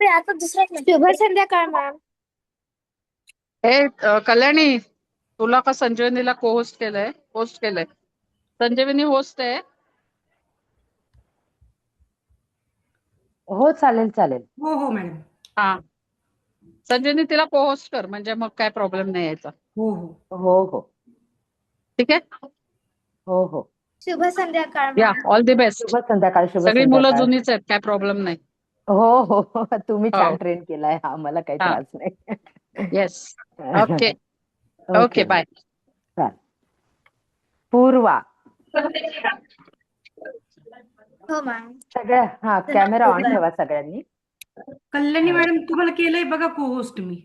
आता दुसरा शुभ संध्याकाळ मॅम. कल्याणी, तुला का संजीवनीला होस्ट केलंय. संजीवनी होस्ट आहे. हो, चालेल चालेल. हो हो मॅडम. हा, संजीवनी तिला होस्ट कर, म्हणजे मग काय प्रॉब्लेम नाही यायचा. हो हो हो हो ठीक आहे. हो हो. शुभ संध्याकाळ या, मॅम. All the best. शुभ संध्याकाळ, शुभ सगळी मुलं संध्याकाळ. जुनीच आहेत, काय प्रॉब्लेम नाही. हो हो हो, तुम्ही हो. छान ट्रेन केलाय, आम्हाला काही हा. त्रास नाही. Yes. Okay. Okay okay, bye. चालेल. पूर्वा, हो मॅम. सगळ्या कॅमेरा ऑन ठेवा सगळ्यांनी. कल्याणी हो मॅडम, तुम्हाला केलंय बघा को होस्ट मी.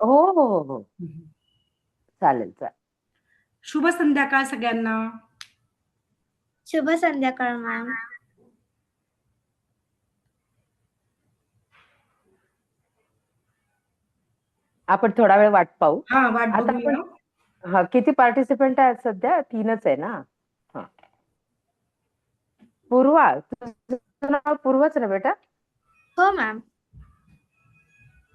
हो हो हो, चालेल चालेल. शुभ संध्याकाळ सगळ्यांना. शुभ संध्याकाळ मॅम. आपण थोडा वेळ वाट पाहू. हा, वाट आता बघूया. आपण किती पार्टिसिपेंट आहेत सध्या? 3च आहे ना. हा, पूर्वा, तुझं नाव पूर्वाच ना बेटा? हो मॅम.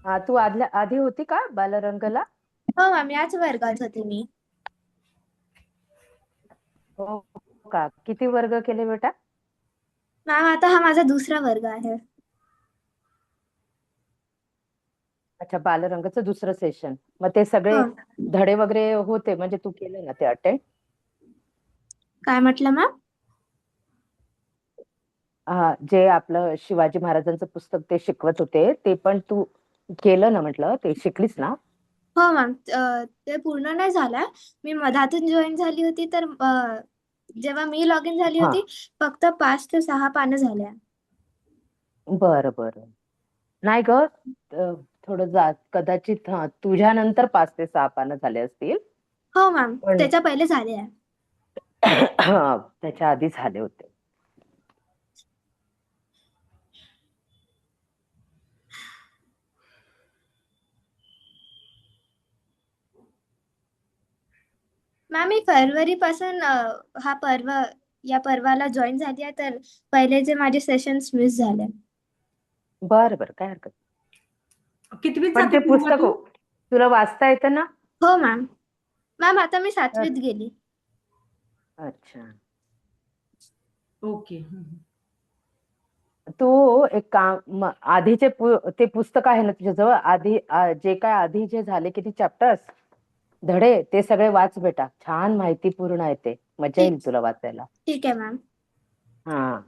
हा, तू आधी होती का बालरंगला? हो मॅम, याच वर्गात होते मी. हो का? किती वर्ग केले बेटा? मॅम, आता हा माझा दुसरा वर्ग आहे. अच्छा, बालरंगचं दुसरं सेशन. मग ते सगळे हो. धडे वगैरे होते, म्हणजे तू केले ना ते अटेंड? काय म्हटलं मॅम? जे आपलं शिवाजी महाराजांचं पुस्तक ते शिकवत होते, ते पण तू केलं ना? म्हटलं ते शिकलीस ना? हो मॅम, ते पूर्ण नाही झालंय. मी मधातून जॉईन झाली होती, तर जेव्हा मी लॉग इन झाली हा, होती फक्त 5 ते 6 पानं झाल्या. बरं बरं. नाही ग, थोडं कदाचित तुझ्या नंतर 5 ते 6 पानं झाले असतील. हो मॅम, पण त्याच्या पहिले झाले आहे. त्याच्या आधी झाले होते. मॅम, मी फरवरी पासून या पर्वाला जॉईन झाली आहे, तर पहिले जे माझे सेशन्स मिस झाले. बरं बरं, काय हरकत नाही. कितवीत पण जाते ते पूर्वा पुस्तक तू? तुला वाचता येतं ना? हो मॅम. मॅम, आता मी 7वीत तर गेली. अच्छा, ओके. तू एक काम, आधीचे ते पुस्तक आहे ना तुझ्याजवळ, आधी जे काय आधी जे झाले किती चॅप्टर्स, धडे, ते सगळे वाच बेटा. छान माहितीपूर्ण आहे ते, मजा ठीक येईल तुला वाचायला. ठीक आहे मॅम. हा,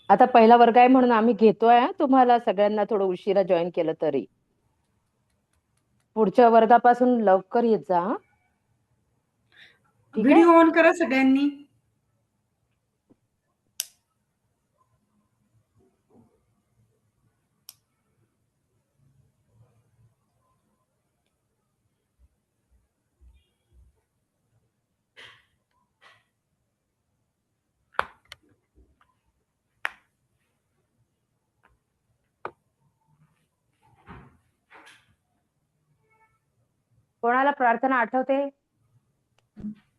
आता पहिला वर्ग आहे म्हणून आम्ही घेतोय. तुम्हाला सगळ्यांना थोडं उशिरा जॉईन केलं तरी पुढच्या वर्गापासून लवकर येत जा. ठीक आहे. व्हिडिओ ऑन करा सगळ्यांनी. कोणाला प्रार्थना आठवते?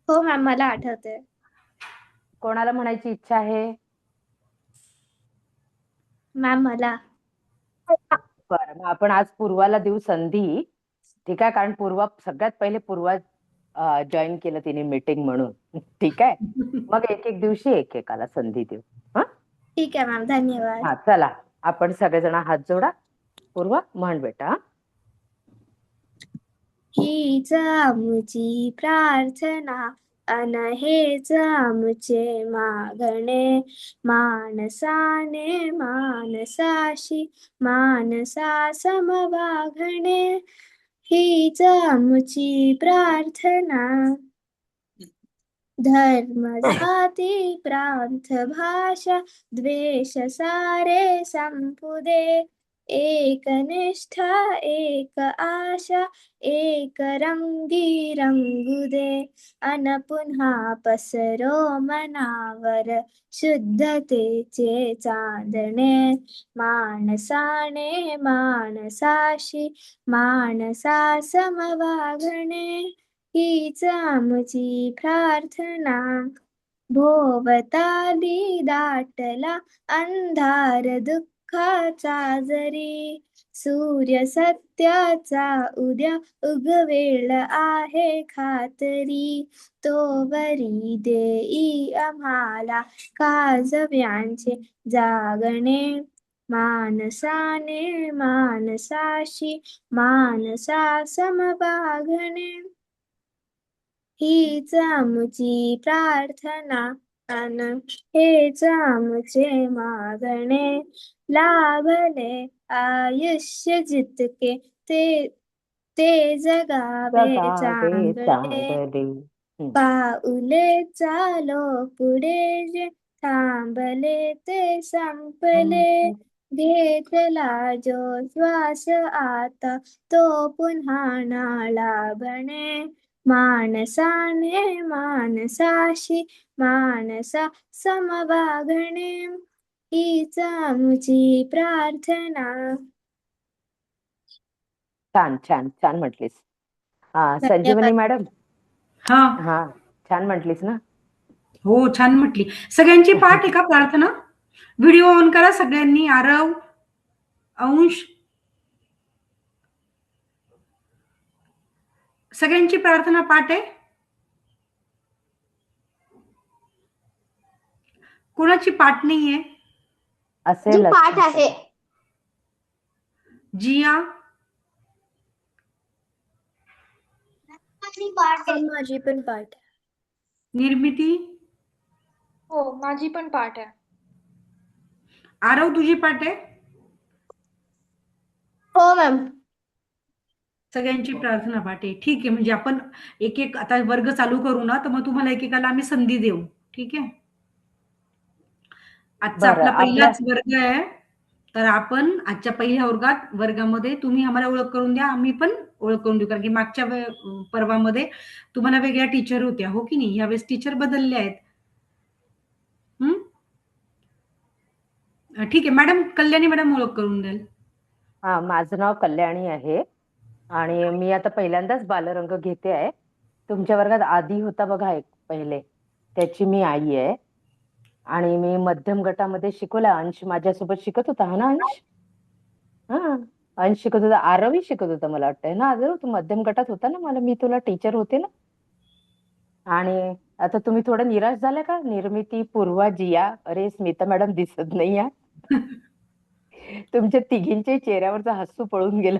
हो मॅम, मला आठवते. कोणाला म्हणायची इच्छा आहे? मॅम, मला. बरं, मग आपण आज पूर्वाला देऊ संधी. ठीक आहे, कारण सगळ्यात पहिले पूर्वा जॉईन केलं तिने मीटिंग म्हणून. ठीक आहे, मग एक एक दिवशी एकेकाला संधी देऊ. हा ठीक आहे मॅम, धन्यवाद. हा, चला आपण सगळेजण हात जोडा. पूर्वा, म्हण बेटा. हीच आमची प्रार्थना अन हेच आमचे मागणे, मानसाने मानसाशी मानसा समवागणे. हीच आमची प्रार्थना, धर्म जाती प्रांत भाषा द्वेष सारे संपुदे. एक निष्ठा एक आशा एक रंगी रंगू दे अन पुन्हा पसरो मनावर शुद्धतेचे चांदणे माणसाने माणसाशी माणसा समवागणे हीच आमची प्रार्थना भोवताली दाटला अंधार दुःखाचा जरी सूर्य सत्याचा उद्या उगवेल आहे खातरी तोवरी देई आम्हाला काजव्यांचे जागणे माणसाने माणसाशी माणसा समवागणे हीच आमची प्रार्थना अन हेच आमचे मागणे लाभले आयुष्य जितके ते ते जगावे जगावे चांगले चांगले. पाऊले चालो पुढे जे थांबले ते संपले घेतला जो श्वास आता तो पुन्हा नाळा बने माणसाने माणसाशी माणसा समवागणे हीच आमची प्रार्थना. छान छान छान म्हटलीस. संजीवनी धन्यवाद. मॅडम. हा हा छान म्हटलीस ना. हो छान म्हटली. सगळ्यांची पाठ आहे का प्रार्थना? व्हिडिओ ऑन करा सगळ्यांनी. आरव, अंश, सगळ्यांची प्रार्थना पाठ आहे? कोणाची पाठ नाहीये? असेल पाठ आहे. जिया, माझी पण पाठ. निर्मिती, हो माझी पण पाठ आहे. आरव तुझी पाठ आहे? हो मॅम. सगळ्यांची प्रार्थना पाठ आहे. ठीक आहे, म्हणजे आपण एक एक आता वर्ग चालू करू ना, तर मग तुम्हाला एकेकाला आम्ही संधी देऊ. ठीक आहे. आजचा बरं, आपला पहिलाच वर्ग आहे. तर आपण आजच्या पहिल्या वर्गामध्ये तुम्ही आम्हाला ओळख करून द्या, आम्ही पण ओळख करून देऊ. कारण की मागच्या पर्वामध्ये तुम्हाला वेगळ्या टीचर होत्या, हो की नाही? यावेळेस टीचर बदलले आहेत. ठीक आहे मॅडम. कल्याणी मॅडम ओळख करून द्याल. माझं नाव कल्याणी आहे आणि मी आता पहिल्यांदाच बालरंग घेते आहे. तुमच्या वर्गात आधी होता बघा एक पहिले, त्याची मी आई आहे आणि मी मध्यम गटामध्ये शिकवला. अंश माझ्यासोबत शिकत होता, हा ना अंश? हा, अंश शिकत होता, आरवही शिकत होता मला वाटतंय ना. आरव तू मध्यम गटात होता ना, मी तुला टीचर होते ना. आणि आता तुम्ही थोडं निराश झाल्या का? निर्मिती, पूर्वा, जिया. अरे स्मिता मॅडम दिसत नाही या. तुमच्या तिघींच्या चेहऱ्यावरचं हसू पळून गेलं.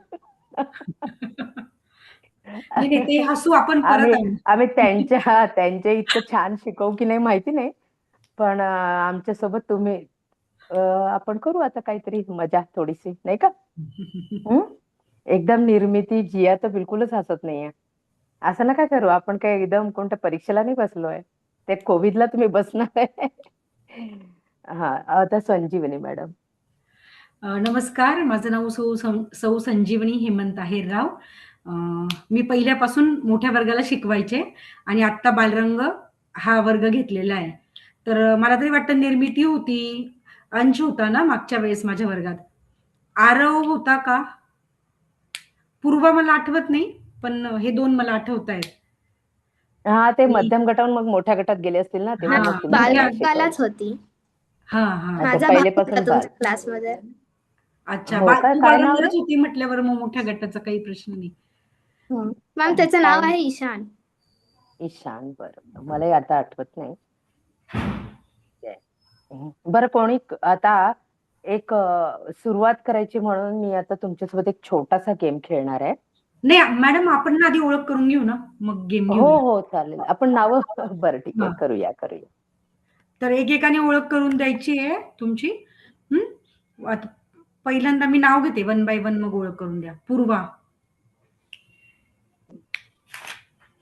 नाही, ते हसू आपण परत आम्ही त्यांच्या इतकं छान शिकवू की नाही माहिती नाही, पण आमच्या सोबत तुम्ही आपण करू आता काहीतरी मजा थोडीशी, नाही का? एकदम निर्मिती, जिया तर बिलकुलच हसत नाहीये. असं नका करू. आपण काय एकदम कोणत्या परीक्षेला नाही बसलोय. ते कोविडला तुम्ही बसणार आहे. हा, आता संजीवनी मॅडम. नमस्कार, माझं नाव सौ संजीवनी हेमंत आहेरराव. मी पहिल्यापासून मोठ्या वर्गाला शिकवायचे आणि आत्ता बालरंग हा वर्ग घेतलेला आहे. तर मला तरी वाटतं निर्मिती होती, अंश होता ना मागच्या वेळेस माझ्या वर्गात, आरव होता का, पूर्वा मला आठवत नाही, पण हे दोन मला आठवत आहेत. हा, ते मध्यम गटावरून मग मोठ्या गटात गेले असतील ना, तेव्हा मग तुम्ही त्यांना शिकवायचे. बालरंगालाच होती. हा हा अच्छा, माझा भाग पहिलेपासून होता तुमच्या क्लासमध्ये. अच्छा, हो का? तू काय नाव बालरंगालाच रे? होती म्हटल्यावर मग मोठ्या गटाचा काही प्रश्न नाही. मॅम त्याचं नाव काय? आहे ईशान. ईशान. बरं, मलाही आता आठवत नाही. बरं, कोणी आता एक सुरुवात करायची म्हणून मी आता तुमच्यासोबत एक छोटासा गेम खेळणार आहे. नाही मॅडम, आपण आधी ओळख करून घेऊ ना, मग गेम हो घेऊ. हो चालेल. आपण नाव बरं ठीक आहे, करूया. तर एकेकाने ओळख करून द्यायची आहे तुमची. आता पहिल्यांदा मी नाव घेते 1 बाय 1, मग ओळख करून द्या. पूर्वा.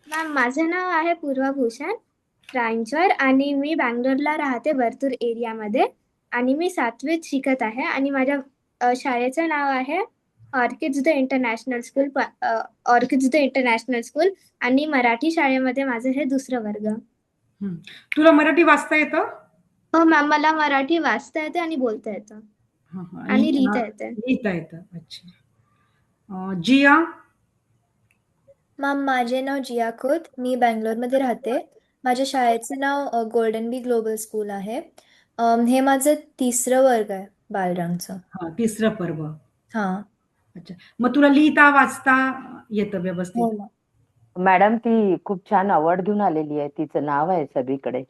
मॅम माझं नाव आहे पूर्वा भूषण रांचर आणि मी बँगलोरला राहते, वर्तूर एरियामध्ये. आणि मी 7वीत शिकत आहे आणि माझ्या शाळेचं नाव आहे orchids the international school. Orchids the international school. आणि मराठी शाळेमध्ये माझं हे दुसरं वर्ग. तुला मराठी वाचता येतं? हो मॅम, मला मराठी वाचता येते आणि बोलता येतं आणि लिहिता येते. लिहिता येतं. अच्छा. जिया? मॅम, माझे नाव जिया खोत. मी बँगलोरमध्ये राहते. माझ्या शाळेचं नाव गोल्डन बी ग्लोबल स्कूल आहे. हे माझं 3रं वर्ग आहे बालरंगचं. हा, 3रं पर्व. हा. अच्छा. मग तुला लिहिता वाचता येतं हो व्यवस्थित? मॅम. मॅडम ती खूप छान अवॉर्ड घेऊन आलेली आहे. तिचं नाव आहे सगळीकडे.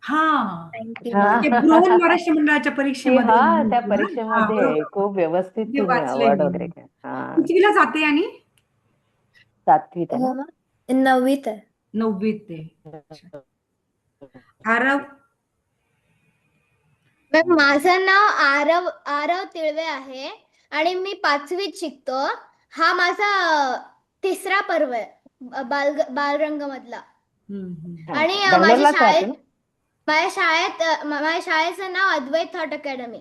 हा, थँक्यू हा. मॅम. ते बृहन महाराष्ट्र मंडळाच्या ती परीक्षेमध्ये त्या हा, परीक्षेमध्ये बरोबर. खूप व्यवस्थित ते तिने वाचलंय अवॉर्ड मी. वगैरे हा. कितवीला जाते आणि? 7वीत आहे हो ना? मॅम. 9वीत आहे. 9वीत ते. अच्छा. आरव? मॅम, माझं नाव आरव आरव तिळवे आहे आणि मी 5वीत शिकतो. हा माझा 3रा पर्व आहे बालरंग मधला. आणि बंगलोरलाच राहते ना? माझ्या शाळेचं नाव अद्वैत थॉट अकॅडमी,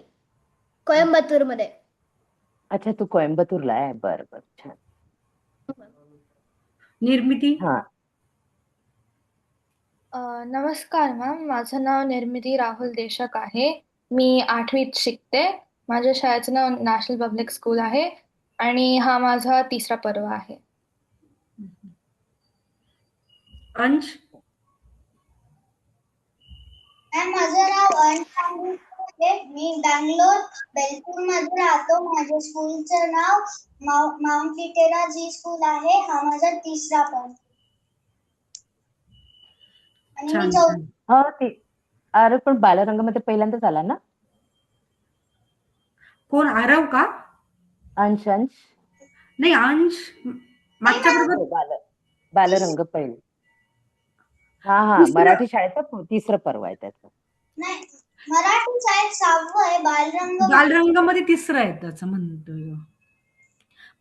कोयंबतूर मध्ये. अच्छा, तू कोइंबतूरला आहे. बरं बरं, छान. निर्मिती? हा. नमस्कार मॅम, माझं नाव निर्मिती राहुल देशक आहे. मी 8वीत शिकते. माझ्या शाळेचं नाव नॅशनल पब्लिक स्कूल आहे आणि हा माझा 3रा पर्व आहे. अंश? माझं नाव अंश आहे. मी बँगलोर बेलपूर मध्ये राहतो. माझ्या स्कूलचं नाव माउंट लिटेरा जी स्कूल आहे. हा माझा 3रा पर्व आणि मी छान. हो, अरे पण बालरंगामध्ये पहिल्यांदाच आला ना? कोण, आरव का? अंश नाही, अंश मागच्या हो, बालरंग पहिले. हा, 3रं? मराठी शाळेचं 3रं पर्व आहे त्याचं. नाही, मराठी शाळेत 6वं आहे. बालरंग मध्ये 3रं आहे त्याचं म्हणतोय. हो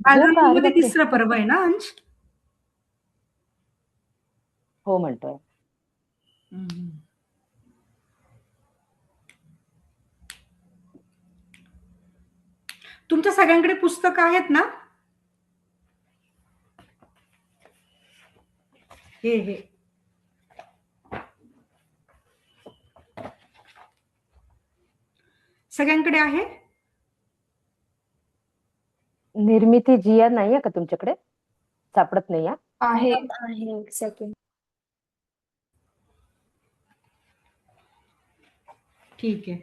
बालरंग का? अरे मध्ये बापरे. 3रं पर्व आहे ना अंश? हो म्हणतोय. तुमच्या सगळ्यांकडे पुस्तकं आहेत ना? हे सगळ्यांकडे आहे? निर्मिती जिया नाहीये का तुमच्याकडे? सापडत नाही या? आहे. आहे. एक सेकंड. ठीक आहे.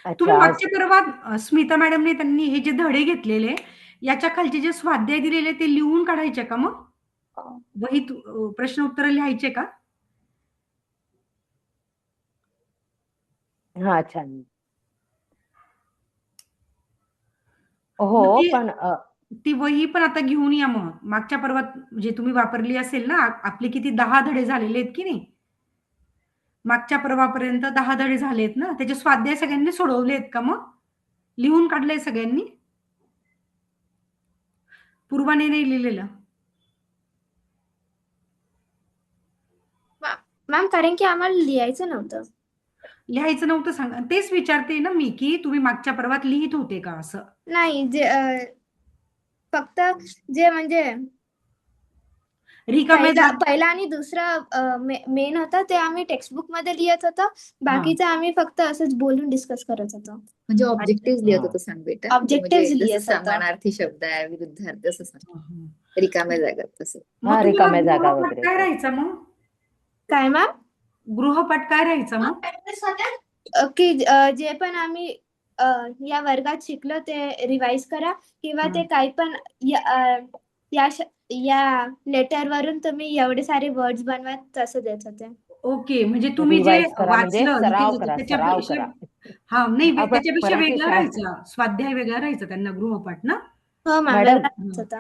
तुम्ही अच्छा. मागच्या पर्वात स्मिता मॅडमने त्यांनी हे जे धडे घेतलेले, याच्या खालचे जे स्वाध्याय दिलेले ते लिहून काढायचे का मग? वहीत प्रश्न उत्तर लिहायचे का? हा, छान. हो, पण ती वही पण आता घेऊन या मग. मागच्या पर्वात जे तुम्ही वापरली असेल ना, आपले किती 10 धडे झालेले आहेत की नाही? मागच्या पर्वापर्यंत 10 धडे झालेत ना, त्याचे स्वाध्याय सगळ्यांनी सोडवलेत का मग? लिहून काढलंय सगळ्यांनी? पूर्वाने नाही लिहिलेलं? मॅम, कारण की आम्हाला लिहायचं नव्हतं. लिहायचं नव्हतं सांगा. तेच विचारते ना मी, की तुम्ही मागच्या पर्वात लिहित होते का असं? नाही, फक्त जे म्हणजे रिकाम्या पहिला आणि दुसरा मेन होता ते आम्ही टेक्स्टबुक मध्ये लिहित होतो. बाकीचं आम्ही फक्त असंच बोलून डिस्कस करत होतो. म्हणजे ऑब्जेक्टिव्ह लिहित होतो, सांग बेटा. Objectives म्हणजे लिहित जसं होतो. समानार्थी शब्द आहे, विरुद्धार्थी असं सांग. रिकाम्या जागात तसं. हा, रिकाम्या जागा वगैरे. काय राहायचं मग? काय मॅम? गृहपाठ काय राहायचं मग? की जे पण आम्ही या वर्गात शिकलो ते रिवाइज करा, किंवा ते काही पण या लेटर वरून तुम्ही एवढे सारे वर्ड्स बनवा, तसं देत होते. ओके, म्हणजे तुम्ही जे रिवाइज करा म्हणजे वाचलं सराव करा. त्याच्यापेक्षा हा नाही, आपण त्याच्यापेक्षा मराठी वेगळा शाळेत राहायचा, स्वाध्याय वेगळा राहायचा त्यांना, गृहपाठ ना हो मॅम, मॅडम,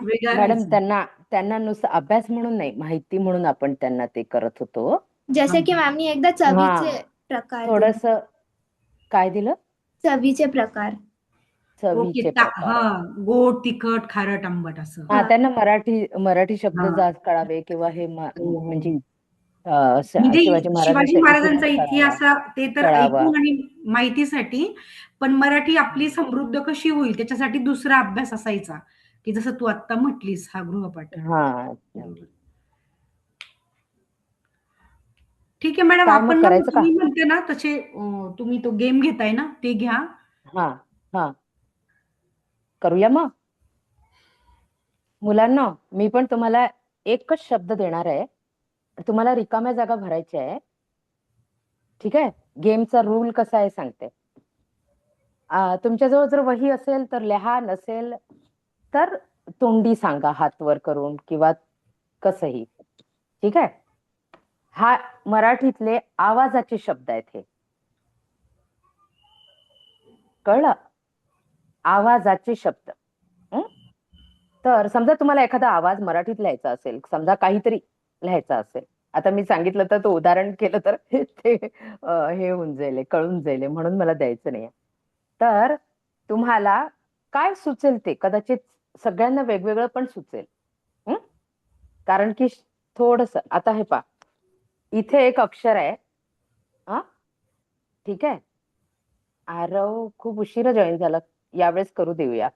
वेगळा मॅडम राहायचा. त्यांना नुसतं अभ्यास म्हणून नाही, माहिती म्हणून आपण त्यांना ते करत होतो. जसे की मॅमनी एकदा चवीचे प्रकार दिले. थोडस काय दिलं? चवीचे प्रकार. ओके, चवीचे हा, प्रकार. गोड, तिखट, खारट, आंबट असं. हा, त्यांना मराठी शब्द जास्त कळावे किंवा हे म्हणजे म्हणजे शिवाजी शिवाजी महाराजांचा महाराजांचा इतिहास कळावा, इतिहास ते तर कळावा. ऐकून आणि माहितीसाठी, पण मराठी आपली समृद्ध कशी होईल त्याच्यासाठी दुसरा अभ्यास असायचा, की जसं तू आता म्हटलीस हा गृहपाठ. हा. बरोबर. ठीक आहे मॅडम, काय मग आपण ना करायचं का? तुम्ही म्हणते ना तसे तुम्ही तो गेम घेताय ना ते घ्या. हा हा करूया मग. मुलांना मी पण तुम्हाला एकच शब्द देणार आहे, तुम्हाला रिकाम्या जागा भरायच्या आहे. ठीक आहे. गेमचा रूल कसा आहे सांगते. तुमच्याजवळ जर वही असेल तर लिहा, नसेल तर तोंडी सांगा हात वर करून किंवा कसंही. ठीक आहे. हा मराठीतले आवाजाचे शब्द आहेत हे. कळलं? आवाजाचे शब्द. तर समजा तुम्हाला एखादा आवाज मराठीत लिहायचा असेल, समजा काहीतरी लिहायचा असेल, आता मी सांगितलं तर तो उदाहरण केलं तर ते हे होऊन जाईल, कळून जाईल, म्हणून मला द्यायचं नाही. तर तुम्हाला काय सुचेल ते, कदाचित सगळ्यांना वेगवेगळं पण सुचेल. कारण की थोडस आता हे पहा, इथे एक अक्षर आहे. ठीक आहे. आरव खूप उशिरा जॉईन झाला, यावेळेस करू देऊया,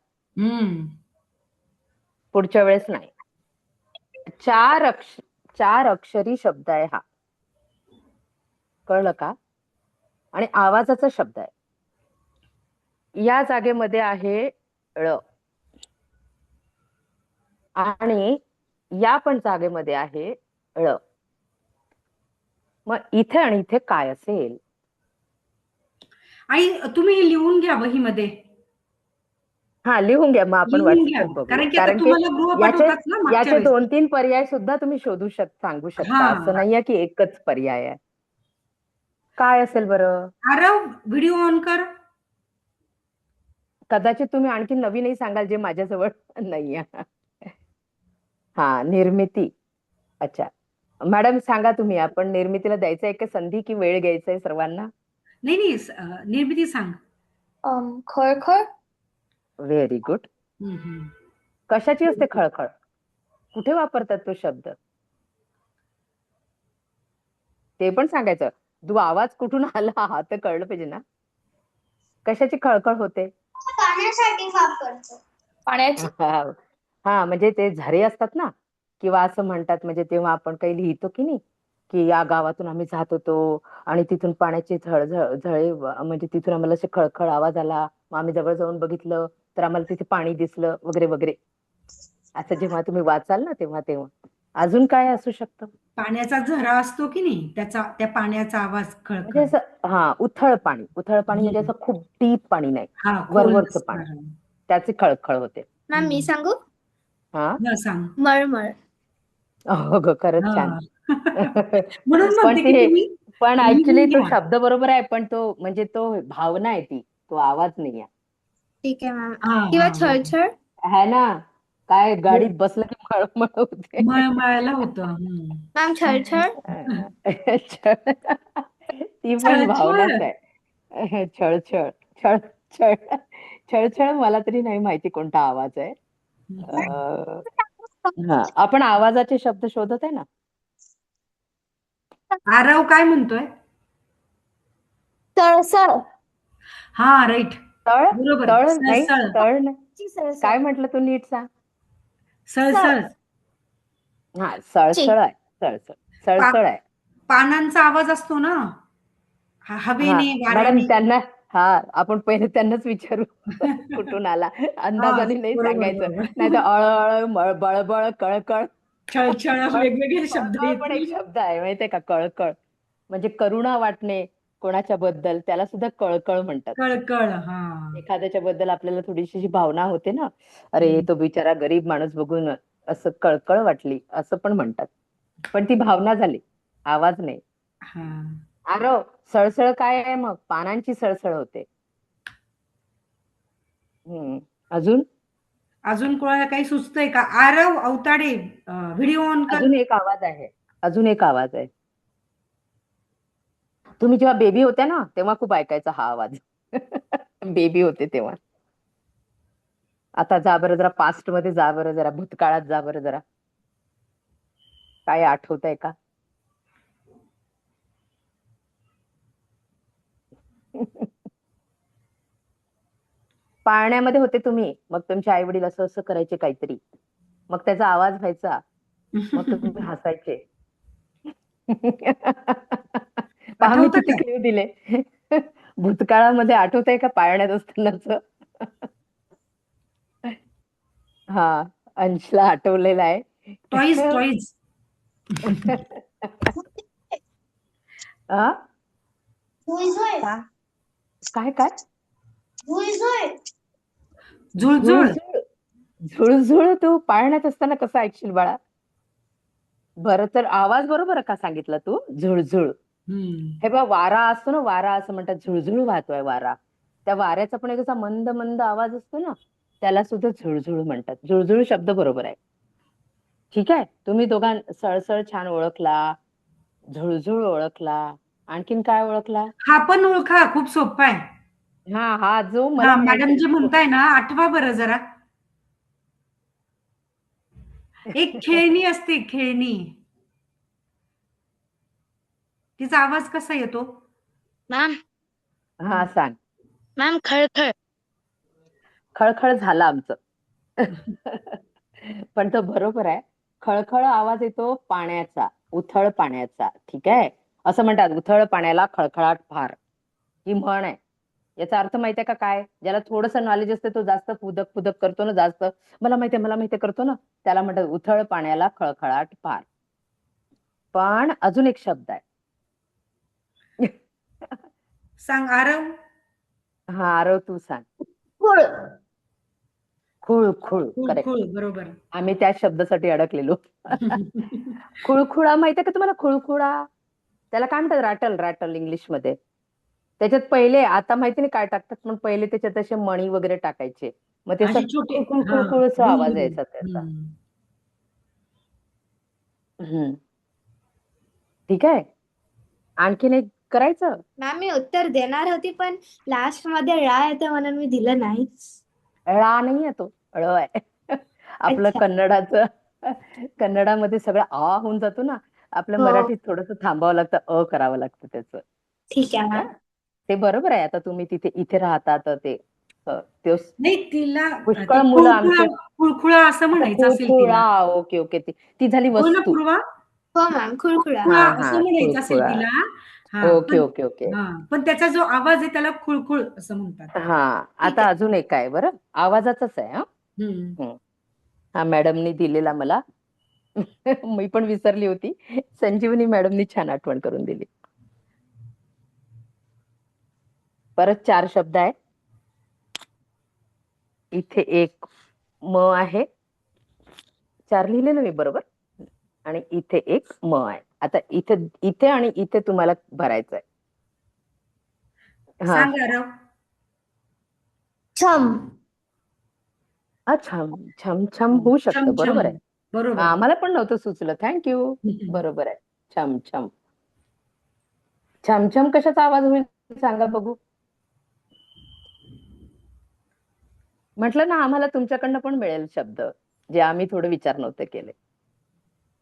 पुढच्या वेळेस नाही. चार अक्षरी शब्द आहे हा. कळलं का? आणि आवाजाचा शब्द आहे. या जागेमध्ये आहे ळ आणि या पण जागेमध्ये आहे ळ. मग इथे आणि इथे काय असेल? आणि तुम्ही हे लिहून घ्या वहीमध्ये. हा लिहून घ्या, मग आपण लिहून घ्या, व्हॉट्सअपवर बघूया. कारण की आता कारण की तुम्हाला गृहपाठ होतात ना मागच्या याचे वेळेस. 2-3 पर्याय सुद्धा तुम्ही सांगू शकता. हा. असं नाहीये की एकच पर्याय आहे. काय असेल बरं? आरव व्हिडिओ ऑन कर. कदाचित तुम्ही आणखी नवीनही सांगाल जे माझ्याजवळ नाहीये. हा, निर्मिती. अच्छा मॅडम सांगा तुम्ही, आपण निर्मितीला द्यायचं आहे का संधी की वेळ घ्यायचा आहे सर्वांना? नाही निर्मिती सांग. खळखळ. Very good. कशाची असते खळखळ? कुठे वापरतात तो शब्द ते पण सांगायचं. तू आवाज कुठून आला हा तर कळलं पाहिजे ना. कशाची खळखळ होते? पाण्यासाठी वापरतो. पाण्याची. हा म्हणजे ते झरे असतात ना, किंवा असं म्हणतात, म्हणजे तेव्हा आपण काही लिहितो की नाही, की या गावातून आम्ही जात होतो आणि तिथून पाण्याचे झळे, म्हणजे तिथून आम्हाला असे खळखळ आवाज आला, मग आम्ही जवळ जाऊन बघितलं तर आम्हाला तिथे पाणी दिसलं वगैरे वगैरे. असं जेव्हा तुम्ही वाचाल ना तेव्हा अजून काय असू शकतं? पाण्याचा झरा असतो की नाही, त्या पाण्याचा आवाज म्हणजे खळखळ. असं उथळ पाणी म्हणजे असं खूप डीप पाणी नाही, वरवरचं पाणी, त्याचे खळखळ होते. मॅम मी सांगू? हा सांग. मळमळ. हो ग, खरंच छान. म्हणून म्हणते की तुम्ही पण ऍक्च्युली लिहून तो घ्या. शब्द बरोबर आहे, पण तो म्हणजे तो भावना आहे, तो आवाज नाही आहे. ठीक आहे मॅम. हा, किंवा हा, छळछळ. है ना. काय गाडीत बसलं की मळमळ होते. मळमळायला होतं. मॅम छळछळ. ती पण भावनाच आहे. छळछळ छळछळ छळछळ मला तरी नाही माहिती कोणता आवाज आहे. हा, आपण आवाजाचे शब्द शोधत आहे ना. आरव काय म्हणतोय? तळसळ. हा राईट. तळ बरोबर. तळ नाही, सळसळ. तळ नाही. काय म्हटलं तू, नीट सांग. सळसळ. हा, सळसळ आहे. सळसळ आहे. पानांचा आवाज असतो ना, हवेने, मॅडम वाऱ्याने. त्यांना आपण पहिले त्यांनाच विचारू कुठून आला. अंदाजाने नाही सांगायचं, नाही तर अळअळ, बळबळ, कळकळ. छळछळ वेगवेगळे शब्द कळकळ पण एक शब्द आहे माहितीये का? कळकळ म्हणजे करुणा वाटणे कोणाच्या बद्दल, त्याला सुद्धा कळकळ म्हणतात. कळकळ. हा, एखाद्याच्या बद्दल आपल्याला थोडीशी भावना होते ना, अरे तो बिचारा गरीब माणूस बघून असं कळकळ वाटली, असं पण म्हणतात. पण ती भावना झाली, आवाज नाही. आरव, सळसळ काय आहे मग? पानांची सळसळ होते. अजून कोणाला काही सुचतंय का? आरव अवताडे व्हिडिओ ऑन कर. अजून एक आवाज आहे. तुम्ही जेव्हा बेबी होत्या ना तेव्हा खूप ऐकायचा हा आवाज. बेबी होते तेव्हा. आता जा बरं जरा पास्ट मध्ये, जा बरं जरा भूतकाळात, जा बरं जरा. काय आठवत आहे का? पाळण्यामध्ये होते तुम्ही, मग तुमचे आई वडील असं असं करायचे काहीतरी, मग त्याचा आवाज व्हायचा, मग तुम्ही हसायचे. पहा मी आठवतं किती का? क्लिअर दिले. भूतकाळामध्ये आठवतंय का पाळण्यात असतानाच? हा, अंशला आठवलेला आहे. टॉईज टॉईज आ? झुळझुळ काय काय झुळझुळ झुळझुळ. झुळझुळ. झुळझुळ तू पाळण्यात असताना कसं ऐकशील बाळा? बरं, तर आवाज बरोबर का सांगितला तू? झुळझुळ. हे बघ, वारा असतो ना, वारा असं म्हणतात, झुळझुळ वाहतोय वारा. त्या वाऱ्याचा पण एक असा मंद मंद आवाज असतो ना, त्याला सुद्धा झुळझुळ म्हणतात. झुळझुळ शब्द बरोबर आहे. ठीक आहे, तुम्ही दोघां सळसळ छान ओळखला, झुळझुळ ओळखला, आणखीन काय ओळखला? हा पण ओळखा, खूप सोपा आहे. हा जो मला हा, म्हणायचं मॅडम जे आहे, म्हणताय ना, आठवा बरं जरा. एक खेळणी असते, खेळणी. तिचा आवाज कसा येतो? मॅम हा सांग. मॅम खळखळ. खळखळ झालं आमचं. पण तो बरोबर आहे. खळखळ आवाज येतो पाण्याचा, उथळ पाण्याचा. ठीक आहे, असं म्हणतात, उथळ पाण्याला खळखळाट फार, ही म्हण आहे. याचा अर्थ माहितीये का काय? ज्याला थोडस नॉलेज असते तो जास्त फुदक फुदक करतो ना, जास्त मला माहितीये करतो ना, त्याला म्हणतात उथळ पाण्याला खळखळाट फार. पण अजून एक शब्द आहे. सांग आरव. हा, आरव तू सांग. खुळ खुळ खुळ, खूळ करेक्ट. खूळ, बरोबर. आम्ही त्या शब्दासाठी अडकलेलो. खुळखुळा माहितीये का तुम्हाला? खुळखुळा, त्याला काय म्हणतात? रॅटल, रॅटल इंग्लिश मध्ये. त्याच्यात पहिले, आता माहिती नाही काय टाकतात, पण पहिले त्याच्यात असे मणी वगैरे टाकायचे, मग ते असं अशी छोटे. खुळखुळ हा, खुळखुळचा आवाज घुंगरू. यायचा त्याचा. हम्म, ठीक आहे, आणखीन एक करायचं. मॅम मी उत्तर देणार होती पण लास्ट मध्ये ळा येते म्हणून मी दिलं नाहीच. ळा नाही येतो, ळ आहे. आपलं अच्छा. कन्नडामध्ये सगळं आ होऊन जातो ना, आपल्या हो. मराठीत थोडस थांबावं लागतं, करावं लागतं त्याचं. ठीक आहे मॅम. ते बरोबर आहे. आता तुम्ही इथे राहता तर ते नाही, तिला पुष्कळ मुलं आमचे खुळखुळा असं म्हणायचं असेल खुळखुळा. तिला. ओके ओके, ती झाली हो ना वस्तू. पूर्वा? हो मॅम, खुळखुळा. खुळा हा असं हा, म्हणायचं असेल खुळखुळा. तिला. हा, ओके ओके ओके. पण त्याचा जो आवाज आहे त्याला खुळखुळ असं म्हणतात. हा, ठीक आता आहे. अजून एक आहे बरं, आवाजाचाच आहे. हा, मॅडमनी दिलेला मला. मी पण विसरली होती, संजीवनी मॅडमनी छान आठवण करून दिली. परत 4 शब्द आहे. इथे एक म आहे, 4 लिहिले ना मी बरोबर, आणि इथे एक म आहे. आता इथे आणि इथे तुम्हाला भरायचं आहे. हा, सांग आरव. छम छम छम छम होऊ शकतं, छम बरोबर छम, आहे. बरोबर. आम्हाला पण नव्हतं सुचलं, थँक्यू. बरोबर आहे, छम छम. छम छम कशाचा आवाज होईल सांगा बघू? म्हटलं ना, आम्हाला तुमच्याकडनं पण मिळेल शब्द, जे आम्ही थोडे विचार नव्हते केले.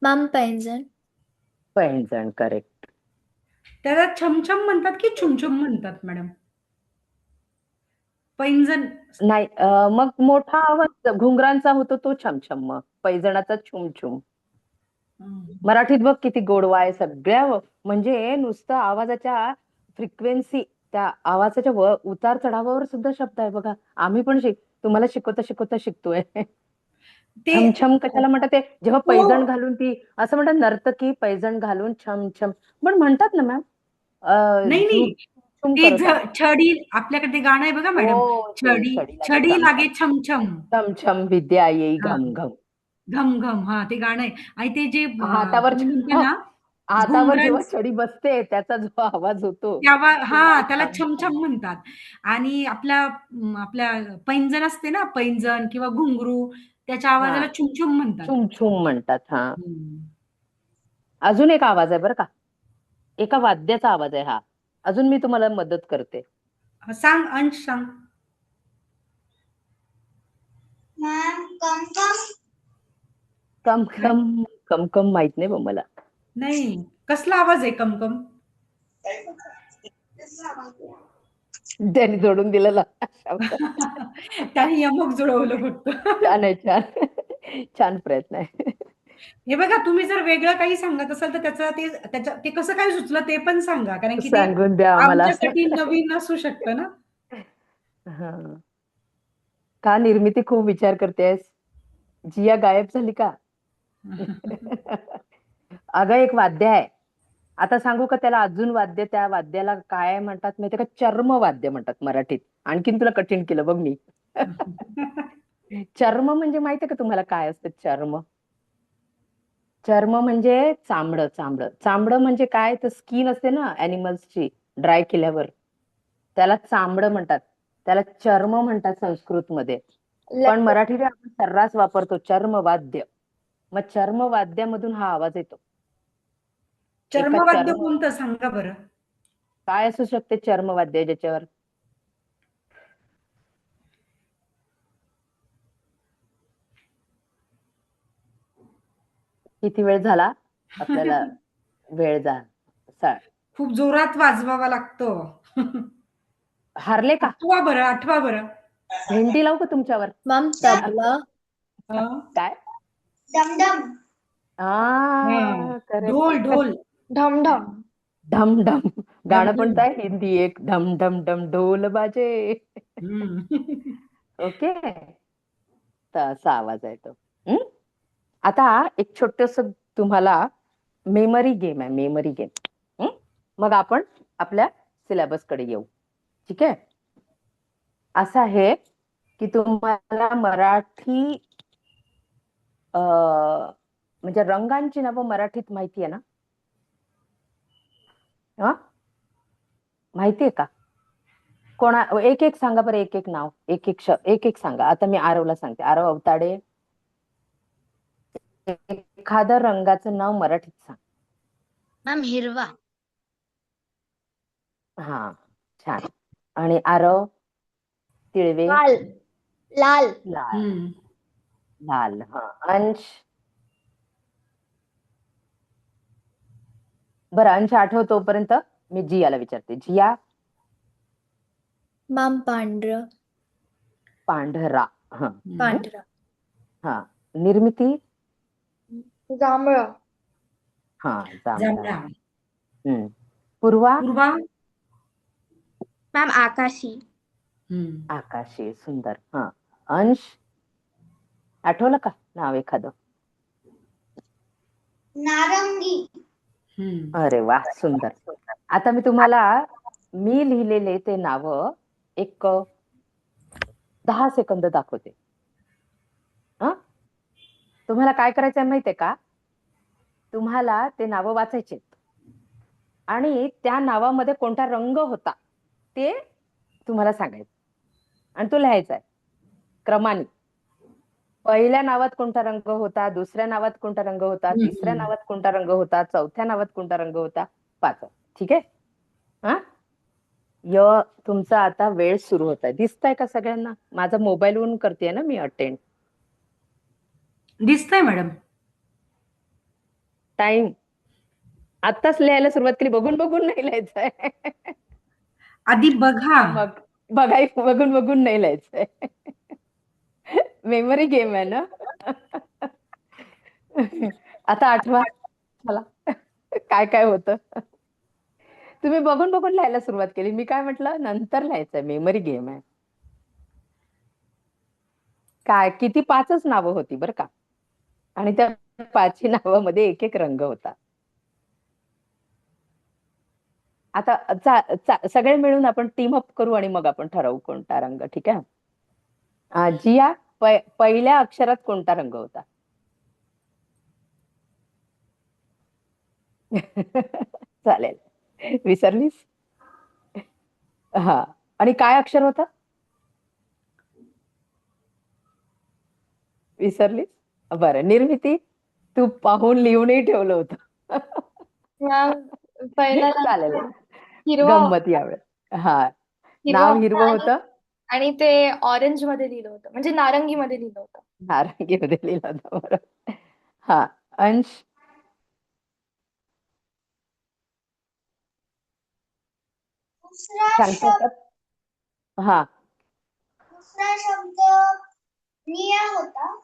मॅम पैंजण. पैंजण, करेक्ट. त्याला छमछम म्हणतात की छुमछुम म्हणतात मॅडम? पैंजण. नाही, मग मोठा आवाज घुंगरांचा होतो तो छमछम, मग पैजणाचा छुमछुम. मराठीत बघ किती गोडवा आहे सगळ्या, म्हणजे नुसतं आवाजाच्या फ्रिक्वेन्सी, त्या आवाजाच्या उतार चढावावर सुद्धा शब्द आहे बघा. आम्ही पण तुम्हाला शिकवता शिकवता शिकतोय. छमछम कशाला म्हणतात ते? जेव्हा पैजण घालून ती असं म्हणतात, नर्तकी पैजण घालून छम छम पण म्हणतात ना मॅम. नाही, ते छडी, आपल्याकडे ते गाणं आहे बघा मॅडम, छडी लागे छमछम, छमछम विद्या येई घम घम. घम घम, हा ते गाणं आहे. आणि ते जे हातावर घुंगरांचं, जेव्हा छडी बसते त्याचा जो आवाज होतो, त्याला छमछम म्हणतात. आणि आपल्या पैंजण असते ना, पैंजण किंवा घुंगरू, त्याच्या आवाजाला छुमछुम म्हणतात. छुमछुम म्हणतात. हा, अजून एक आवाज आहे बरं का, एका वाद्याचा आवाज आहे हा. अजून मी तुम्हाला मदत करते. सांग अंश, सांग. मॅम कमकम. कमकम, कमकम माहित नाही बा मला. नाही, कसला आवाज आहे कमकम? त्यांनी जोडून दिलेला शब्द. त्यांनी यमक जुळवलं फक्त. छान आहे, छान. छान प्रयत्न आहे. हे बघा, तुम्ही जर वेगळं काही सांगत असाल तर ते कसं काय सुचलं ते पण सांगा, कारण की ते सांगून द्या आम्हाला. आमच्यासाठी नवीन असू शकतं ना. हा. का निर्मिती खूप विचार करतेस? जिया गायब झाली का? अगं एक वाद्य आहे. आता सांगू का त्याला अजून वाद्य? त्या वाद्याला काय म्हणतात माहितीये का? चर्म वाद्य म्हणतात मराठीत. आणखीन तुला कठीण केलं बघ मी. चर्म म्हणजे माहितीये का तुम्हाला काय असतं चर्म? चर्म म्हणजे चामडं. चामडं म्हणजे काय? तर स्किन असते ना अॅनिमल्सची ड्राय केल्यावर, त्याला चामडं म्हणतात. त्याला चर्म म्हणतात संस्कृतमध्ये. पण मराठीत आपण सर्रास वापरतो चर्मवाद्य. मग चर्मवाद्यामधून हा आवाज येतो. चर्मवाद्य कोणतं सांगा बरं? काय असू शकते चर्मवाद्य ज्याच्यावर? किती वेळ झाला आपल्याला? वेळ जा. खूप जोरात वाजवावा लागतो. हारले का? आठवा बरं. भेंडी लावू का तुमच्यावर? मॅम तबला. काय? डमडम. ढोल. ढमढम. ढम गाणं पण काय हिंदी एक ढम ढम ढम ढोल बाजे. ओके, तर असा आवाज आहे तो. आता एक छोटस तुम्हाला मेमरी गेम आहे, मेमरी गेम. मग आपण आपल्या सिलेबस कडे येऊ. ठीक आहे? असं आहे की तुम्हाला मराठी म्हणजे रंगांची नावं मराठीत माहिती आहे ना? माहितीये का? एक एक सांगा बरं, एक एक नाव, एक एक सांगा. आता मी आरवला सांगते. आरव अवताडे, एखादं रंगाचं नाव मराठीत सांग. मॅम हिरवा. हा, छान. आणि आरव तिळवे? लाल. लाल. हा. अंश? बरं, अंश आठव तोपर्यंत मी जियाला विचारते. जिया? मॅम पांढरं. पांढरा. पांढरा. हा. निर्मिती? जांभळं. हा, जांभळा. पूर्वा? मॅम आकाशी. आकाशी. सुंदर. हा. अंश आठवलं का नाव एखादं? नारंगी. अरे वा, सुंदर. आता मी तुम्हाला लिहिलेले ते नाव एक 10 सेकंद दाखवते. तुम्हाला काय करायचंय माहितीये का? तुम्हाला ते नावं वाचायचे आणि त्या नावामध्ये कोणता रंग होता ते तुम्हाला सांगायचं आणि तो लिहायचा आहे क्रमाने. पहिल्या नावात कोणता रंग होता, दुसऱ्या नावात कोणता रंग होता, तिसऱ्या नावात कोणता रंग होता, चौथ्या नावात कोणता रंग होता, 5. ठीक आहे? तुमचा आता वेळ सुरू होत आहे. दिसतंय का सगळ्यांना? माझा मोबाईलवरून करते ना मी अटेंड. दिसतंय मॅडम. टाइम आत्ताच लिहायला सुरुवात केली. बघून नाही लिहायचंय. आधी बघा. मग बघून नाही लिहायचंय. मेमरी गेम आहे ना. आता आठवा मला काय होतं. तुम्ही बघून लिहायला सुरुवात केली. मी काय म्हटलं? नंतर लिहायचंय. मेमरी गेम आहे. काय किती 5च नावं होती बरं का, आणि त्या 5ही नावामध्ये एक एक रंग होता. आता सगळे मिळून आपण टीम अप करू आणि मग आपण ठरवू कोणता रंग. ठीक आहे? जिया, पहिल्या अक्षरात कोणता रंग होता? चालेल. विसरलीस? हा. आणि काय अक्षर होतं? विसरलीस? बरं. निर्मिती, तू पाहून लिहूनही ठेवलं होतं. चालेल. गंमत यावेळेस. हा. नाव हिरवं होतं आणि ते ऑरेंज मध्ये लिहिलं होतं, म्हणजे नारंगी मध्ये लिहिलं होतं. नारंगीमध्ये लिहिलं होतं. बरोबर. हा. अंश? दुसरा सांगता शब्द का? हा, दुसरा शब्द निळा होता.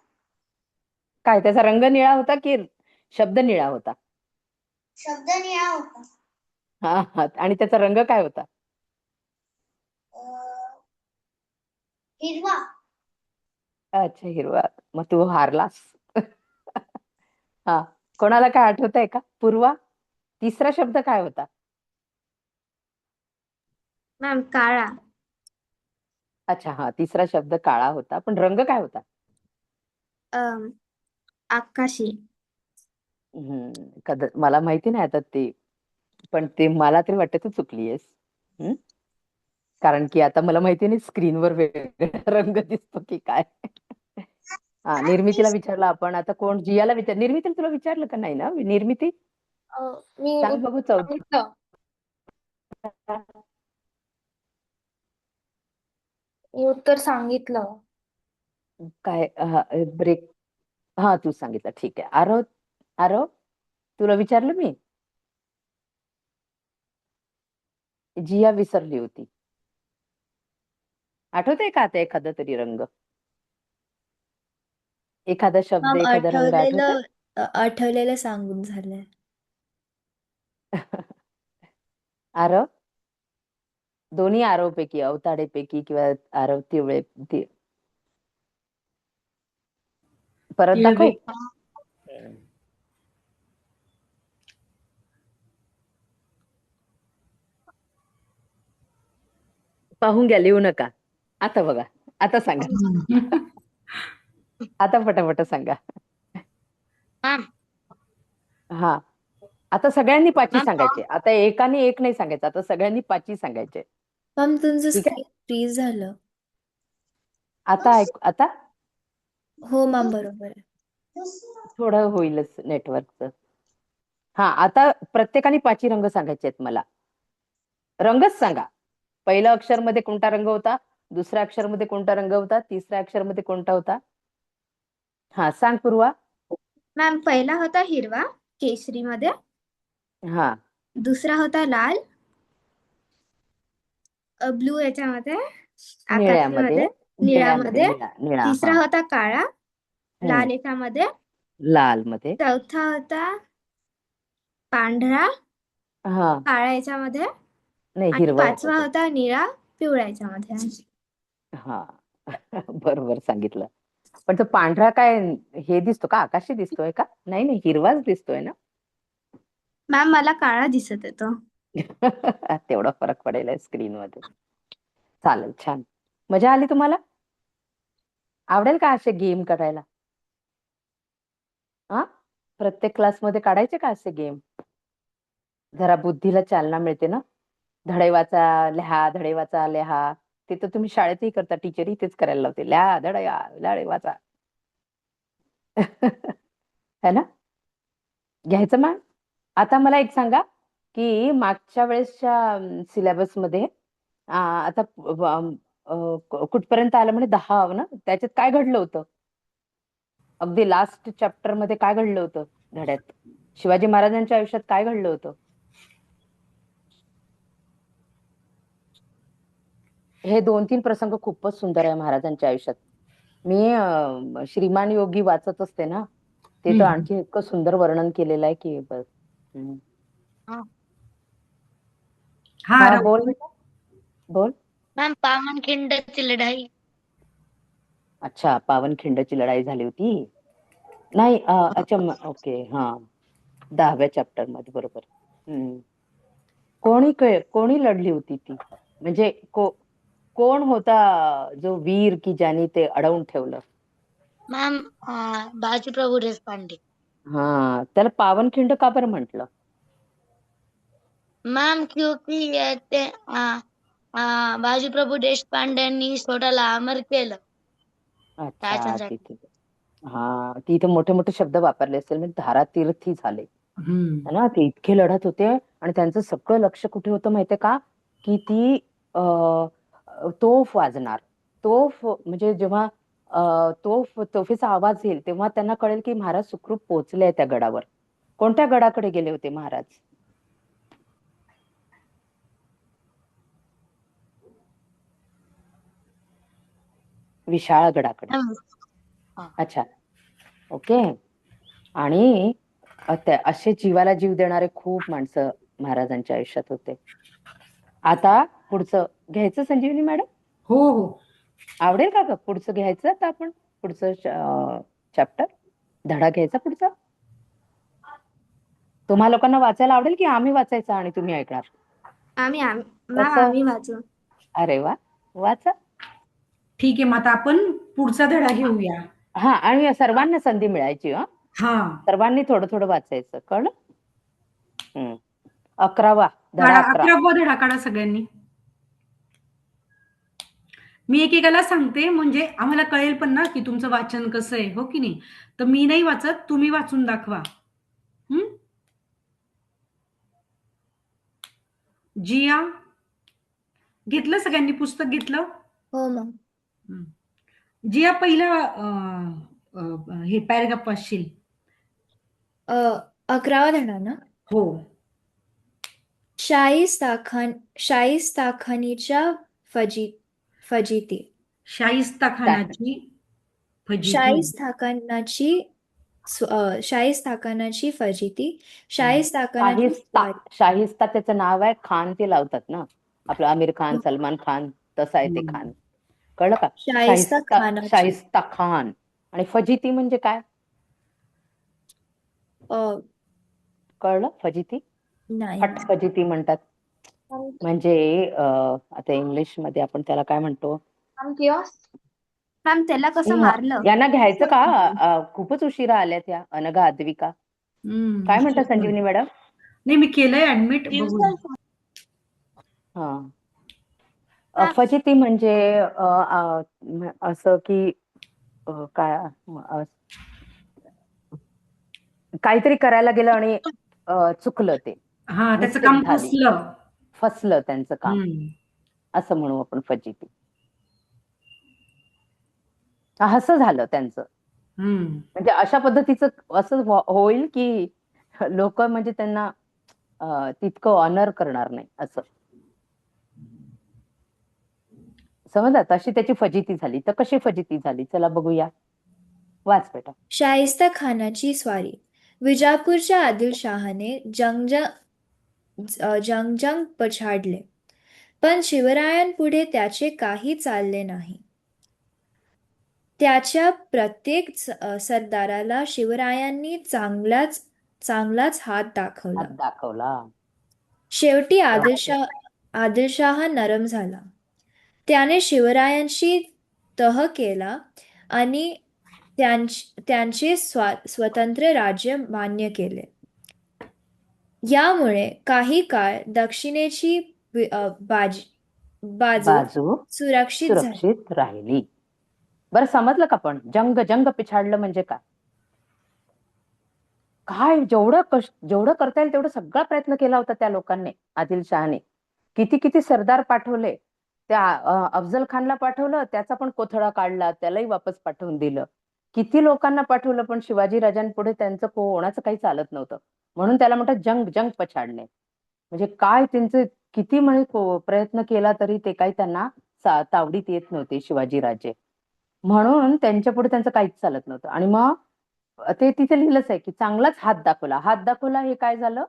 काय त्याचा रंग निळा होता की शब्द निळा होता? शब्द निळा होता. हा हा, आणि त्याचा रंग काय होता? हिरवा. अच्छा, हिरवा. मग तू हारलास. हा, कोणाला काय आठवत का? पूर्वा, तिसरा शब्द काय होता? मॅम काळा. अच्छा, हा, तिसरा शब्द काळा होता, पण रंग काय होता? अम, आकाशी. मला माहिती नाही आता ते, पण ते मला तरी वाटतं तू चुकलीयस. कारण की आता मला माहिती नाही स्क्रीनवर वेगळा रंग दिसतो की काय. हा, निर्मितीला विचारलं आपण. आता कोण? जियाला विचार. निर्मिती तुला विचारलं का नाही ना? निर्मिती मी सांग बघू. चौथी सांगितलं. मी उत्तर सांगितलं. काय? ब्रेक. हा, तू सांगितलं, ठीक आहे. आरव, आरव, तुला विचारलं मी. जिया विसरली होती. आठवतंय का आता एखादा तरी रंग, एखादा शब्द, मॅम एखादा रंग आठवतोय? आठवलेलं सांगून झालंय. आरव, दोन्ही आरव पैकी, अवताडे पैकी किंवा आरव तिवळे परत दाखव. पाहून घ्या, लिहू नका. आता बघा, आता सांगा. आता पटापट सांगा. मॅम हा, आता सगळ्यांनी पाची मॅम सांगायचे. आता एकाने एक नाही सांगायचं, आता सगळ्यांनी पाची सांगायचे. मॅम तुमचं ठीक आहे, स्क्रीन फ्रीज झालं. आता आता हो मॅम, बरोबर आहे. थोडं होईलच नेटवर्कचं. हा, आता प्रत्येकाने पाची रंग सांगायचे आहेत मला. रंगच सांगा. पहिल्या अक्षर मध्ये कोणता रंग होता, दुसऱ्या अक्षर मध्ये कोणता रंग होता, तिसऱ्या अक्षर मध्ये कोणता होता? हा, सांग पूर्वा. मॅम पहिला होता हिरवा केशरी मध्ये. हा, दुसरा होता लाल ब्लू याच्यामध्ये, निळ्यामध्ये, आकाशीमध्ये, निळामध्ये. निळा. तिसरा हा, होता काळा लाल याच्यामध्ये. लाल मध्ये. चौथा होता पांढरा हा, काळ्या याच्यामध्ये. नाही, आणि हिरवा होता पाचवा तो. होता निळा पिवळ्या याच्यामध्ये. हा, बरोबर सांगितलं. पण तो पांढरा काय हे दिसतो का, आकाशी दिसतोय का? नाही नाही, हिरवाच दिसतोय ना. मॅम मला काळा दिसत येतो. तेवढा फरक पडेल स्क्रीन मध्ये. चालेल, छान. मजा आली तुम्हाला? आवडेल का असे गेम करायला? हा, प्रत्येक क्लासमध्ये काढायचे का असे गेम? जरा बुद्धीला चालना मिळते ना. धडे वाचा, लिहा, धडे वाचा, लिहा. ते तर तुम्ही शाळेतही करता, टीचरही तेच करायला लावते. लिहा, धडे वाचा. है ना? घ्यायचं मग. आता मला एक सांगा की मागच्या वेळेसच्या सिलेबस मध्ये आता कुठपर्यंत आलं म्हणे 10 ना, त्याच्यात काय घडलं होतं? अगदी लास्ट चॅप्टर मध्ये काय घडलं होतं धड्यात? शिवाजी महाराजांच्या आयुष्यात काय घडलं होतं? हे 2-3 प्रसंग खूपच सुंदर आहे महाराजांच्या आयुष्यात. मी श्रीमान योगी वाचत असते ना, ते तर आणखी इतकं सुंदर वर्णन केलेलं आहे की बस. हा, बोल बेटा, बोल. मॅम पावनखिंडची लढाई. अच्छा, पावनखिंडची लढाई झाली होती. नाही, अच्छा, ओके. हा, 10व्या चॅप्टर मध्ये, बरोबर. कोणी लढली होती ती? म्हणजे कोण होता जो वीर की ज्याने ते अडवून ठेवलं? मॅम बाजीप्रभू देशपांडे. हा, त्याला पावनखिंड का बरं म्हटलं? मॅम क्योंकि ते बाजीप्रभू देशपांडेंनी स्वतःला अमर केलं. अच्छा, त्याच्यासाठी. तिथे. हा, तिथे मोठे मोठे शब्द वापरले असतील, म्हणजे धारातीर्थी झाले. है ना, ते इतके लढत होते आणि त्यांचं सगळं लक्ष कुठे होतं माहितीये का? की ती तोफ वाजणार. तोफ म्हणजे जेव्हा तोफेचा आवाज येईल तेव्हा त्यांना कळेल की महाराज सुखरूप पोहोचले त्या गडावर. कोणत्या गडाकडे गेले होते महाराज? विशाळगडाकडे. मॅम अच्छा, ओके. आणि असे जीवाला जीव देणारे खूप माणसं महाराजांच्या आयुष्यात होते. आता पुढचं घ्यायचं संजीवनी मॅडम? हो हो आवडेल का ग पुढचं घ्यायचं? आता आपण पुढचं चॅप्टर धडा घ्यायचा पुढचा. तुम्हा लोकांना वाचायला आवडेल की आम्ही वाचायचं आणि तुम्ही ऐकणार? मॅम कसं? आम्ही वाचू. अरे वा, वाचा. ठीक आहे. मग आता आपण पुढचा धडा घेऊया. हा, आणि सर्वांना संधी मिळायची. हा सर्वांनी थोडं थोडं वाचायचं, कळलं? 11वा धडा 11. 11वा धडा काढा सगळ्यांनी. मी एकेकाला सांगते म्हणजे आम्हाला कळेल पण ना की तुमचं वाचन कसं आहे, हो की नाही. तर मी नाही वाचत, तुम्ही वाचून दाखवा. जिया, घेतलं सगळ्यांनी पुस्तक घेतलं? हो मग. जिया पहिला हे पॅराग्राफ वाचशील. 11वा धडा ना? हो. शाहिस्ताखानीच्या फजिती. शाहिस्ताखानाची फजिती. शाहिस्ताखानाची फजिती. शाहिस्ताखानाची शाहिस्ता त्याचं नाव आहे. खान ते लावतात ना, आपलं आमिर खान, सलमान खान, तसं आहे ते खान. कळलं का? शाहिस्ता खान. आणि फजिती म्हणजे काय? कळलं? फजिती नाही. फजिती म्हणतात. म्हणजे आता इंग्लिश मध्ये आपण त्याला काय म्हणतो? मॅम त्याला कसं मारलं? यांना घ्यायचं का? खूपच उशिरा आल्या त्या अनघा, अद्विका. काय म्हणतात संजीवनी मॅडम? नाही, मी केलंय ऍडमिट. हा, फजिती म्हणजे असं की काय, काहीतरी करायला गेलं आणि चुकलं, ते त्याचं काम फसलं त्यांचं काम, असं म्हणू आपण फजिती. असं झालं त्यांचं. म्हणजे अशा पद्धतीचं असं होईल की लोक म्हणजे त्यांना तितकं ऑनर करणार नाही, असं समजा. तशी त्याची फजिती झाली. तर कशी फजिती झाली चला बघूया. वाच बेटा. शाहिस्ता खानाची स्वारी. विजापूरच्या आदिलशहाने जंग पछाडले, पण शिवरायांपुढे त्याचे काही चालले नाही. त्याच्या प्रत्येक सरदाराला शिवरायांनी चांगलाच हात दाखवला. शेवटी आदिलशाह नरम झाला. त्याने शिवरायांशी तह केला आणि त्यांचे स्वतंत्र राज्य मान्य केले. यामुळे काही काळ दक्षिणेची बाजू सुरक्षित राहिली. बरं, समजलं का? पण जंग पिछाडलं म्हणजे काय? जेवढं करता येईल तेवढं सगळा प्रयत्न केला होता त्या लोकांनी. आदिलशहाने किती सरदार पाठवले. त्या अफजल खानला पाठवलं, त्याचा पण कोथळा काढला, त्यालाही वापस पाठवून दिलं. किती लोकांना पाठवलं, पण शिवाजी राजांपुढे त्यांचं कोणाचं काही चालत नव्हतं. म्हणून त्याला म्हणतात जंग पछाडणे. म्हणजे काय, त्यांचे किती प्रयत्न केला तरी ते काही त्यांना तावडीत येत नव्हते शिवाजी राजे. म्हणून त्यांच्या पुढे त्यांचं काहीच चालत नव्हतं. आणि मग ते तिथे लिहिलंच आहे की चांगलाच हात दाखवला. हे काय झालं?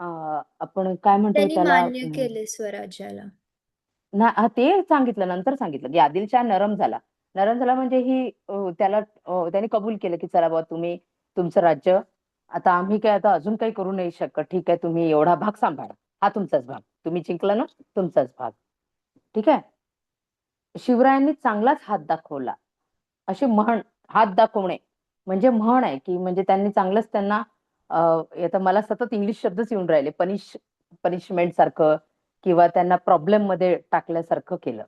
आपण काय म्हणतो त्याला? मान्य केले स्वराज्याला. ते सांगितलं, नंतर सांगितलं की आदिलशाह नरम झाला म्हणजे ही त्यांनी कबूल केलं की चला बाबा, तुम्ही तुमचं राज्य, आता आम्ही काय आता अजून काही करू नाही शकत. ठीक आहे, तुम्ही एवढा भाग सांभाळा, हा तुमचाच भाग, तुम्ही जिंकला ना, तुमचाच भाग. ठीक आहे. शिवरायांनी चांगलाच हात दाखवला, अशी म्हण. हात दाखवणे म्हणजे म्हण आहे की म्हणजे त्यांनी चांगलंच त्यांना आता मला सतत इंग्लिश शब्दच येऊन राहिले, पनिशमेंट सारखं किंवा त्यांना प्रॉब्लेम मध्ये टाकल्यासारखं केलं.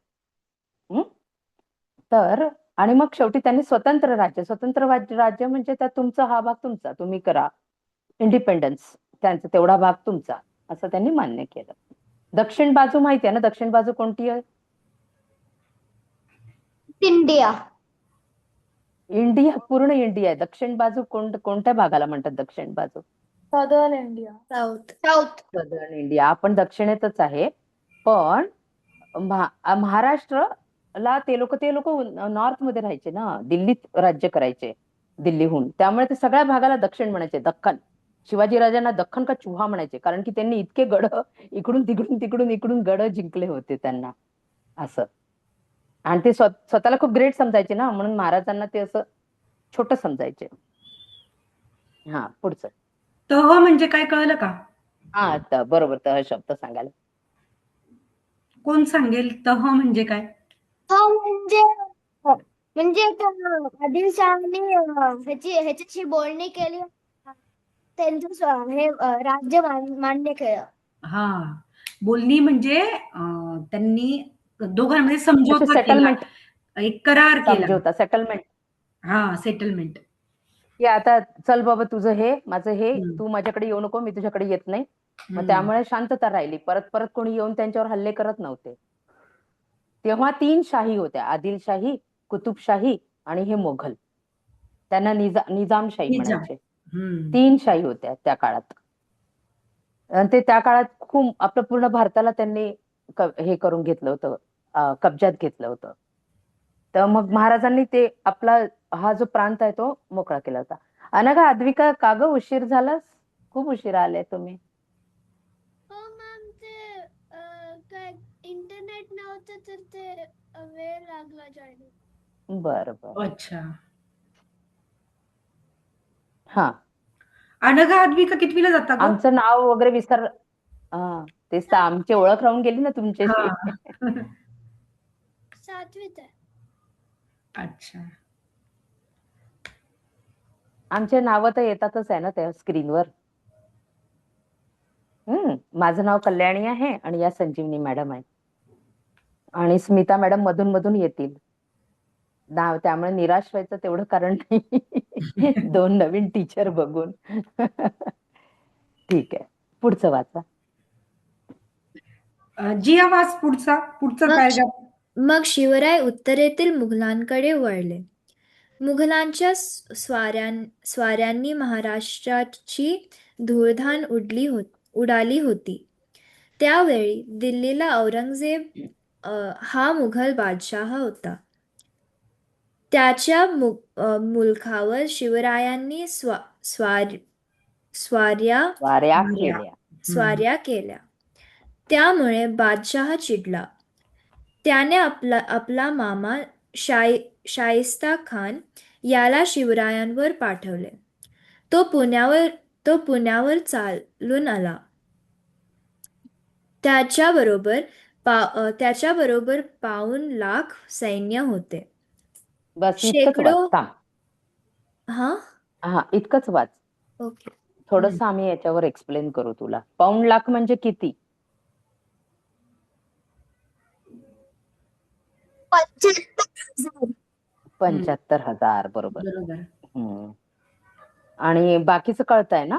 तर आणि मग शेवटी त्यांनी स्वतंत्र राज्य म्हणजे त्यात तुमचा हा भाग तुमचा, तुम्ही करा. इंडिपेंडन्स त्यांचा, तेवढा भाग तुमचा, असं त्यांनी मान्य केलं. दक्षिण बाजू माहिती आहे ना? दक्षिण बाजू कोणती आहे? इंडिया, पूर्ण इंडिया आहे. दक्षिण बाजू कोणत्या भागाला म्हणतात? दक्षिण बाजू southern India. South. Southern India. आपण दक्षिणेतच आहे, पण महाराष्ट्रला ते लोक नॉर्थ मध्ये राहायचे ना, दिल्लीत राज्य करायचे दिल्लीहून. त्यामुळे ते सगळ्या भागाला दक्षिण म्हणायचे, दख्खन. शिवाजी राजांना दख्खन का चुहा म्हणायचे, कारण की त्यांनी इतके गड इकडून तिकडून तिकडून इकडून गड जिंकले होते त्यांना, असं. आणि ते स्वतःला खूप ग्रेट समजायचे ना, म्हणून महाराजांना ते असं छोटं समजायचे. हा, पुढचं. तह म्हणजे काय कळलं का? हा, बरोबर, तह शब्द सांगायला. कोण सांगेल तह म्हणजे काय? हा म्हणजे आदिलशहाने ह्याच्याशी बोलणी केली, त्यांचं हे राज्य मान्य केलं. हा, बोलणी म्हणजे त्यांनी दोघांमध्ये समझोता केला, सेटलमेंट, एक करार केला. समझोता, सेटलमेंट. हा, सेटलमेंट. की आता चल बाबा, तुझं हे माझं हे, तू माझ्याकडे येऊ नको, मी तुझ्याकडे येत नाही. मग त्यामुळे शांतता राहिली. परत परत कोणी येऊन त्यांच्यावर हल्ले करत नव्हते. तेव्हा 3 शाही होत्या, आदिलशाही, कुतुबशाही आणि हे मोघल. त्यांना निजामशाही म्हणायचे. 3 शाही होत्या त्या काळात. आणि ते त्या काळात खूप आपलं पूर्ण भारताला त्यांनी हे करून घेतलं होतं, कब्जात घेतलं होतं. तर मग महाराजांनी ते आपला हा जो प्रांत आहे तो मोकळा केला होता. अनघा, अद्विका, का ग उशीर झालास? खूप उशिरा आले तुम्ही. हो मॅम, ते काय इंटरनेट नव्हतं तर ते वेळ लागला जायला. बरं. अच्छा. हा, अनघा, अद्विका कितवीला जाता ग? आमचं नाव वगैरे विसर. तेच तर, आमची ओळख राहून गेली ना तुमच्याशी. 7वीत आहे. अच्छा. आमचे नाव तर येतातच आहे ना त्या स्क्रीनवर. माझं नाव कल्याणी आहे आणि या संजीवनी मॅडम आहे. आणि स्मिता मॅडम मधून मधून येतील. त्यामुळे निराश व्हायचं तेवढं कारण नाही. 2 नवीन टीचर बघून. ठीक आहे, पुढचं वाचा. जिया, वाच पुढचा पॅराग्राफ. मग शिवराय उत्तरेतील मुघलांकडे वळले. मुघलांच्या स्वाऱ्यांनी महाराष्ट्राची धूळधाण उडाली होती. त्यावेळी दिल्लीला औरंगजेब हा मुघल बादशाह होता. त्याच्या मुलखावर शिवरायांनी स्वाऱ्या केल्या. त्यामुळे बादशाह चिडला. त्याने आपला मामा शाहिस्ता खान याला शिवरायांवर पाठवले. तो पुण्यावर चालून आला. त्याच्याबरोबर 5 लाख सैन्य होते. बस, इतकंच वाच. हा, इतकंच वाच. ओके. थोडस आम्ही याच्यावर एक्सप्लेन करू तुला. 5 लाख म्हणजे किती? 75,000. बरोबर. आणि बाकीचं कळतंय ना?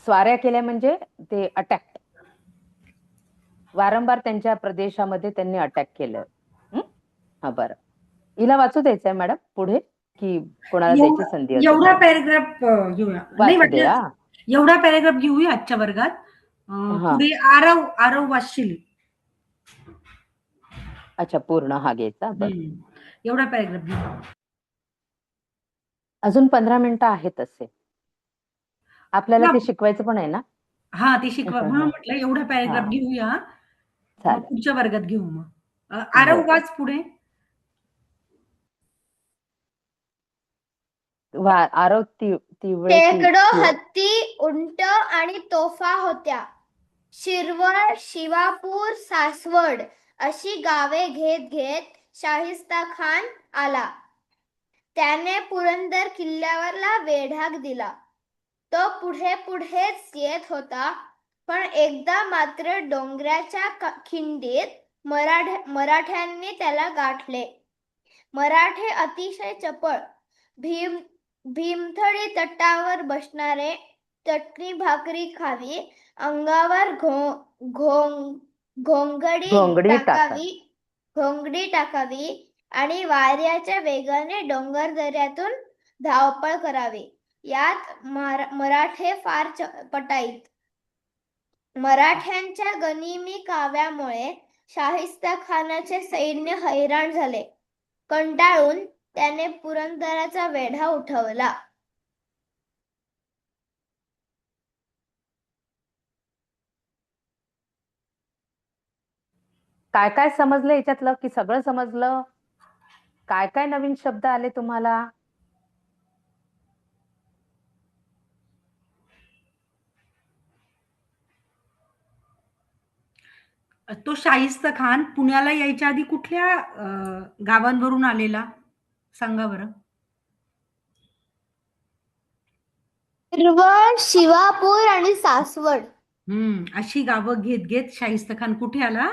स्वाऱ्या केल्या म्हणजे ते अटॅक, वारंवार त्यांच्या प्रदेशामध्ये त्यांनी अटॅक केलं. हा, बरं. हिला वाचू द्यायचंय मॅडम पुढे की कोणाला द्यायची संधी असेल? एवढा पॅराग्राफ घेऊया. नाही वाटलं एवढा पॅराग्राफ घेऊया आजच्या वर्गात. पुढे आरव वाचशील. अच्छा, पूर्ण हा घ्यायचा. एवढा पॅराग्राफ घेऊया. अजून 15 मिनिटं आहेत असे. आपल्याला ते शिकवायचं पण आहे ना. हा, ते शिकवा म्हणून म्हटलं एवढा पॅराग्राफ घेऊया, पुढच्या वर्गात घेऊ. मग आरव वाच पुढे. आरव, शेकडो हत्ती, उंट आणि तोफा होत्या. शिरवळ, शिवापूर, सासवड अशी गावे घेत घेत शाहिस्ता खान आला. त्याने पुरंदर किल्ल्यावरला वेढा दिला. तो पुढेच येत होता, पण एकदा मात्र डोंगराच्या खिंडीत मराठ्यांनी त्याला गाठले. मराठे अतिशय चपळ. भीमथडी तटावर बसणारे, चटणी भाकरी खावी, अंगावर घोंगडी टाकावी आणि वाऱ्याच्या वेगाने डोंगर दऱ्यातून धावपळ करावी, यात मराठे फार पटाईत. मराठ्यांच्या गनिमी काव्यामुळे शाहिस्ता खानाचे सैन्य हैराण झाले. कंटाळून त्याने पुरंदराचा वेढा उठवला. काय काय समजलं याच्यातलं, की सगळं समजलं? काय काय नवीन शब्द आले तुम्हाला? तो शाहिस्ता खान पुण्याला यायच्या आधी कुठल्या गावांवरून आलेला सांगा बरं. शिरवळ, शिवापूर आणि सासवड अशी गावं घेत घेत शाहिस्ता खान कुठे आला?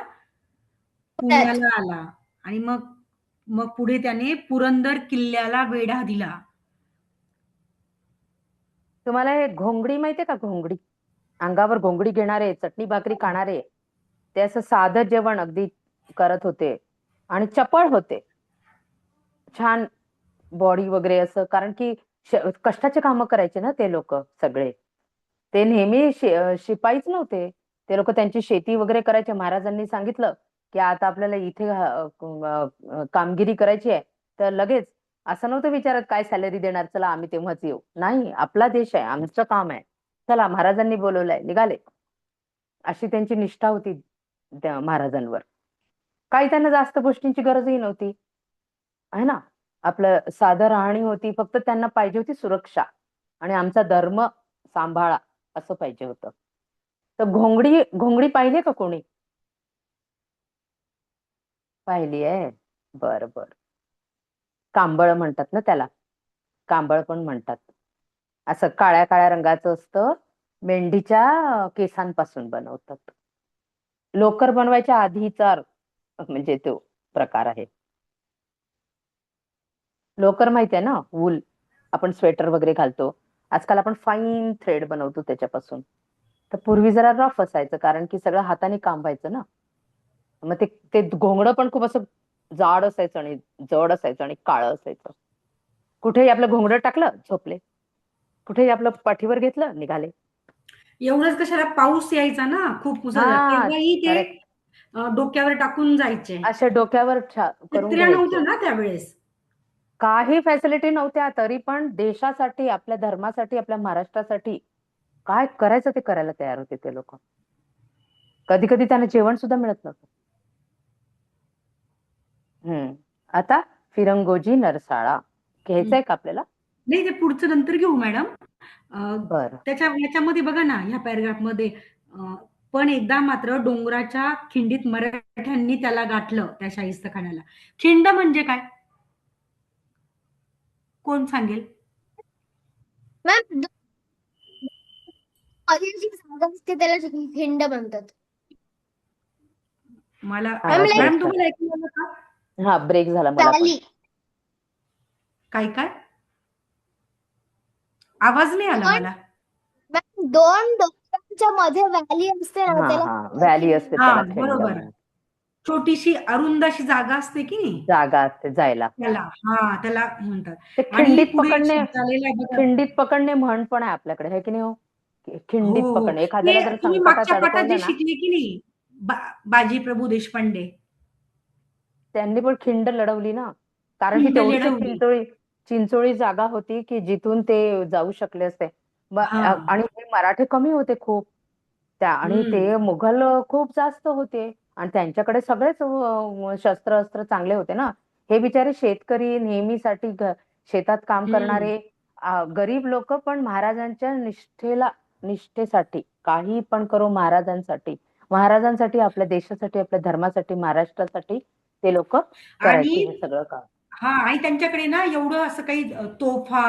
पुण्याला आला. आणि मग मग पुढे त्याने पुरंदर किल्ल्याला वेढा दिला. तुम्हाला हे घोंगडी माहितीये का? घोंगडी, अंगावर घोंगडी घेणारे, चटणी भाकरी खाणारे, ते असं साधं जेवण अगदी करत होते आणि चपळ होते, छान बॉडी वगैरे असं. कारण की कष्टाचे कामं करायचे ना ते लोक सगळे. ते नेहमी शिपाईच नव्हते, ते लोक त्यांची शेती वगैरे करायचे. महाराजांनी सांगितलं की आता आपल्याला इथे कामगिरी करायची आहे, तर लगेच असं नव्हतं विचारत काय सॅलरी देणार, चला आम्ही तेव्हाच येऊ. नाही, आपला देश आहे, आमचं काम आहे, चला महाराजांनी बोलवलंय, निघाले. अशी त्यांची निष्ठा होती त्या महाराजांवर. काही त्यांना जास्त गोष्टींची गरजही नव्हती, आहे ना. आपलं साधं राहणी होती, फक्त त्यांना पाहिजे होती सुरक्षा आणि आमचा धर्म सांभाळा असं पाहिजे होतं. तर घोंगडी घोंगडी पाहिली का कोणी? पाहिली आहे, बर बर. कांबळ म्हणतात ना त्याला, कांबळ पण म्हणतात. असं काळ्या काळ्या रंगाचं असतं, मेंढीच्या केसांपासून बनवतात. लोकर बनवायच्या आधीचा म्हणजे तो प्रकार आहे. लोकर माहिती आहे ना, वूल, आपण स्वेटर वगैरे घालतो. आजकाल आपण फाईन थ्रेड बनवतो त्याच्यापासून. तर पूर्वी जरा रफ असायचं, कारण की सगळं हाताने काम व्हायचं ना. मग ते घोंगडं पण खूप असं जाड असायचं आणि जड असायचं आणि काळं असायचं. कुठेही आपलं घोंगडं टाकलं, झोपले. कुठेही आपलं पाठीवर घेतलं, निघाले. एवढंच कशाला, पाऊस यायचा ना खूप मुसळधार, तेव्हाही ते डोक्यावर टाकून जायचे. असे डोक्यावर करून छत्र्या नव्हत्या घ्यायचे. ना त्यावेळेस, काही फॅसिलिटी नव्हत्या, तरी पण देशासाठी, आपल्या धर्मासाठी, आपल्या महाराष्ट्रासाठी काय करायचं ते करायला तयार होते ते लोक. कधी कधी त्यांना जेवण सुद्धा मिळत नव्हतं. आता फिरंगोजी नरसाळा घ्यायचंय का आपल्याला? नाही, ते पुढचं नंतर घेऊ मॅडम. बरं. याच्यामध्ये बघा ना, ह्या पॅरेग्राफ मध्ये पण एकदा मात्र डोंगराच्या खिंडीत मराठ्यांनी त्याला गाठलं, त्या शाहिस्ता खानाला. खिंड म्हणजे काय, कोण सांगेल? मॅम, जी जागा असते त्याला खिंड म्हणतात. मला मॅम, तुम्हाला ऐकू आलं का? हा, ब्रेक झाला मला पण. काय काय आवाज नाही आला मला. दोन डोंगरांच्या मध्ये व्हॅली असते ना, त्याला व्हॅली असते, त्याला खिंड बरोबर. म्हणतात. छोटीशी अरुंद अशी जागा असते की नाही, जागा असते जायला, त्याला म्हणतात. ते आणि खिंडीत पुढे पकडणे, बघा, खिंडीत पकडणे म्हण पण आहे आपल्याकडे, है की नाही हो? खिंडीत हो, पकडणे, एखाद्याला जर तुम्ही संकटात मागच्या पाठात जे अडकवलं ना. शिकले की नाही, बाजी प्रभू देशपांडे, त्यांनी पण खिंड लढवली ना, कारण की खिंड तेवढीच लढवली. चिंचोळी जागा होती की जिथून ते जाऊ शकले असते. आणि हे मराठे कमी होते खूप त्या, आणि ते मुघल खूप जास्त होते, आणि त्यांच्याकडे सगळेच शस्त्र अस्त्र चांगले होते ना. हे बिचारे शेतकरी, नेहमीसाठी शेतात काम करणारे गरीब लोक, पण महाराजांच्या निष्ठेसाठी काही पण करो, महाराजांसाठी, आपल्या देशासाठी, आपल्या धर्मासाठी, महाराष्ट्रासाठी ते लोक करायचे हे सगळं काम. आणि त्यांच्याकडे ना एवढं असं काही तोफा,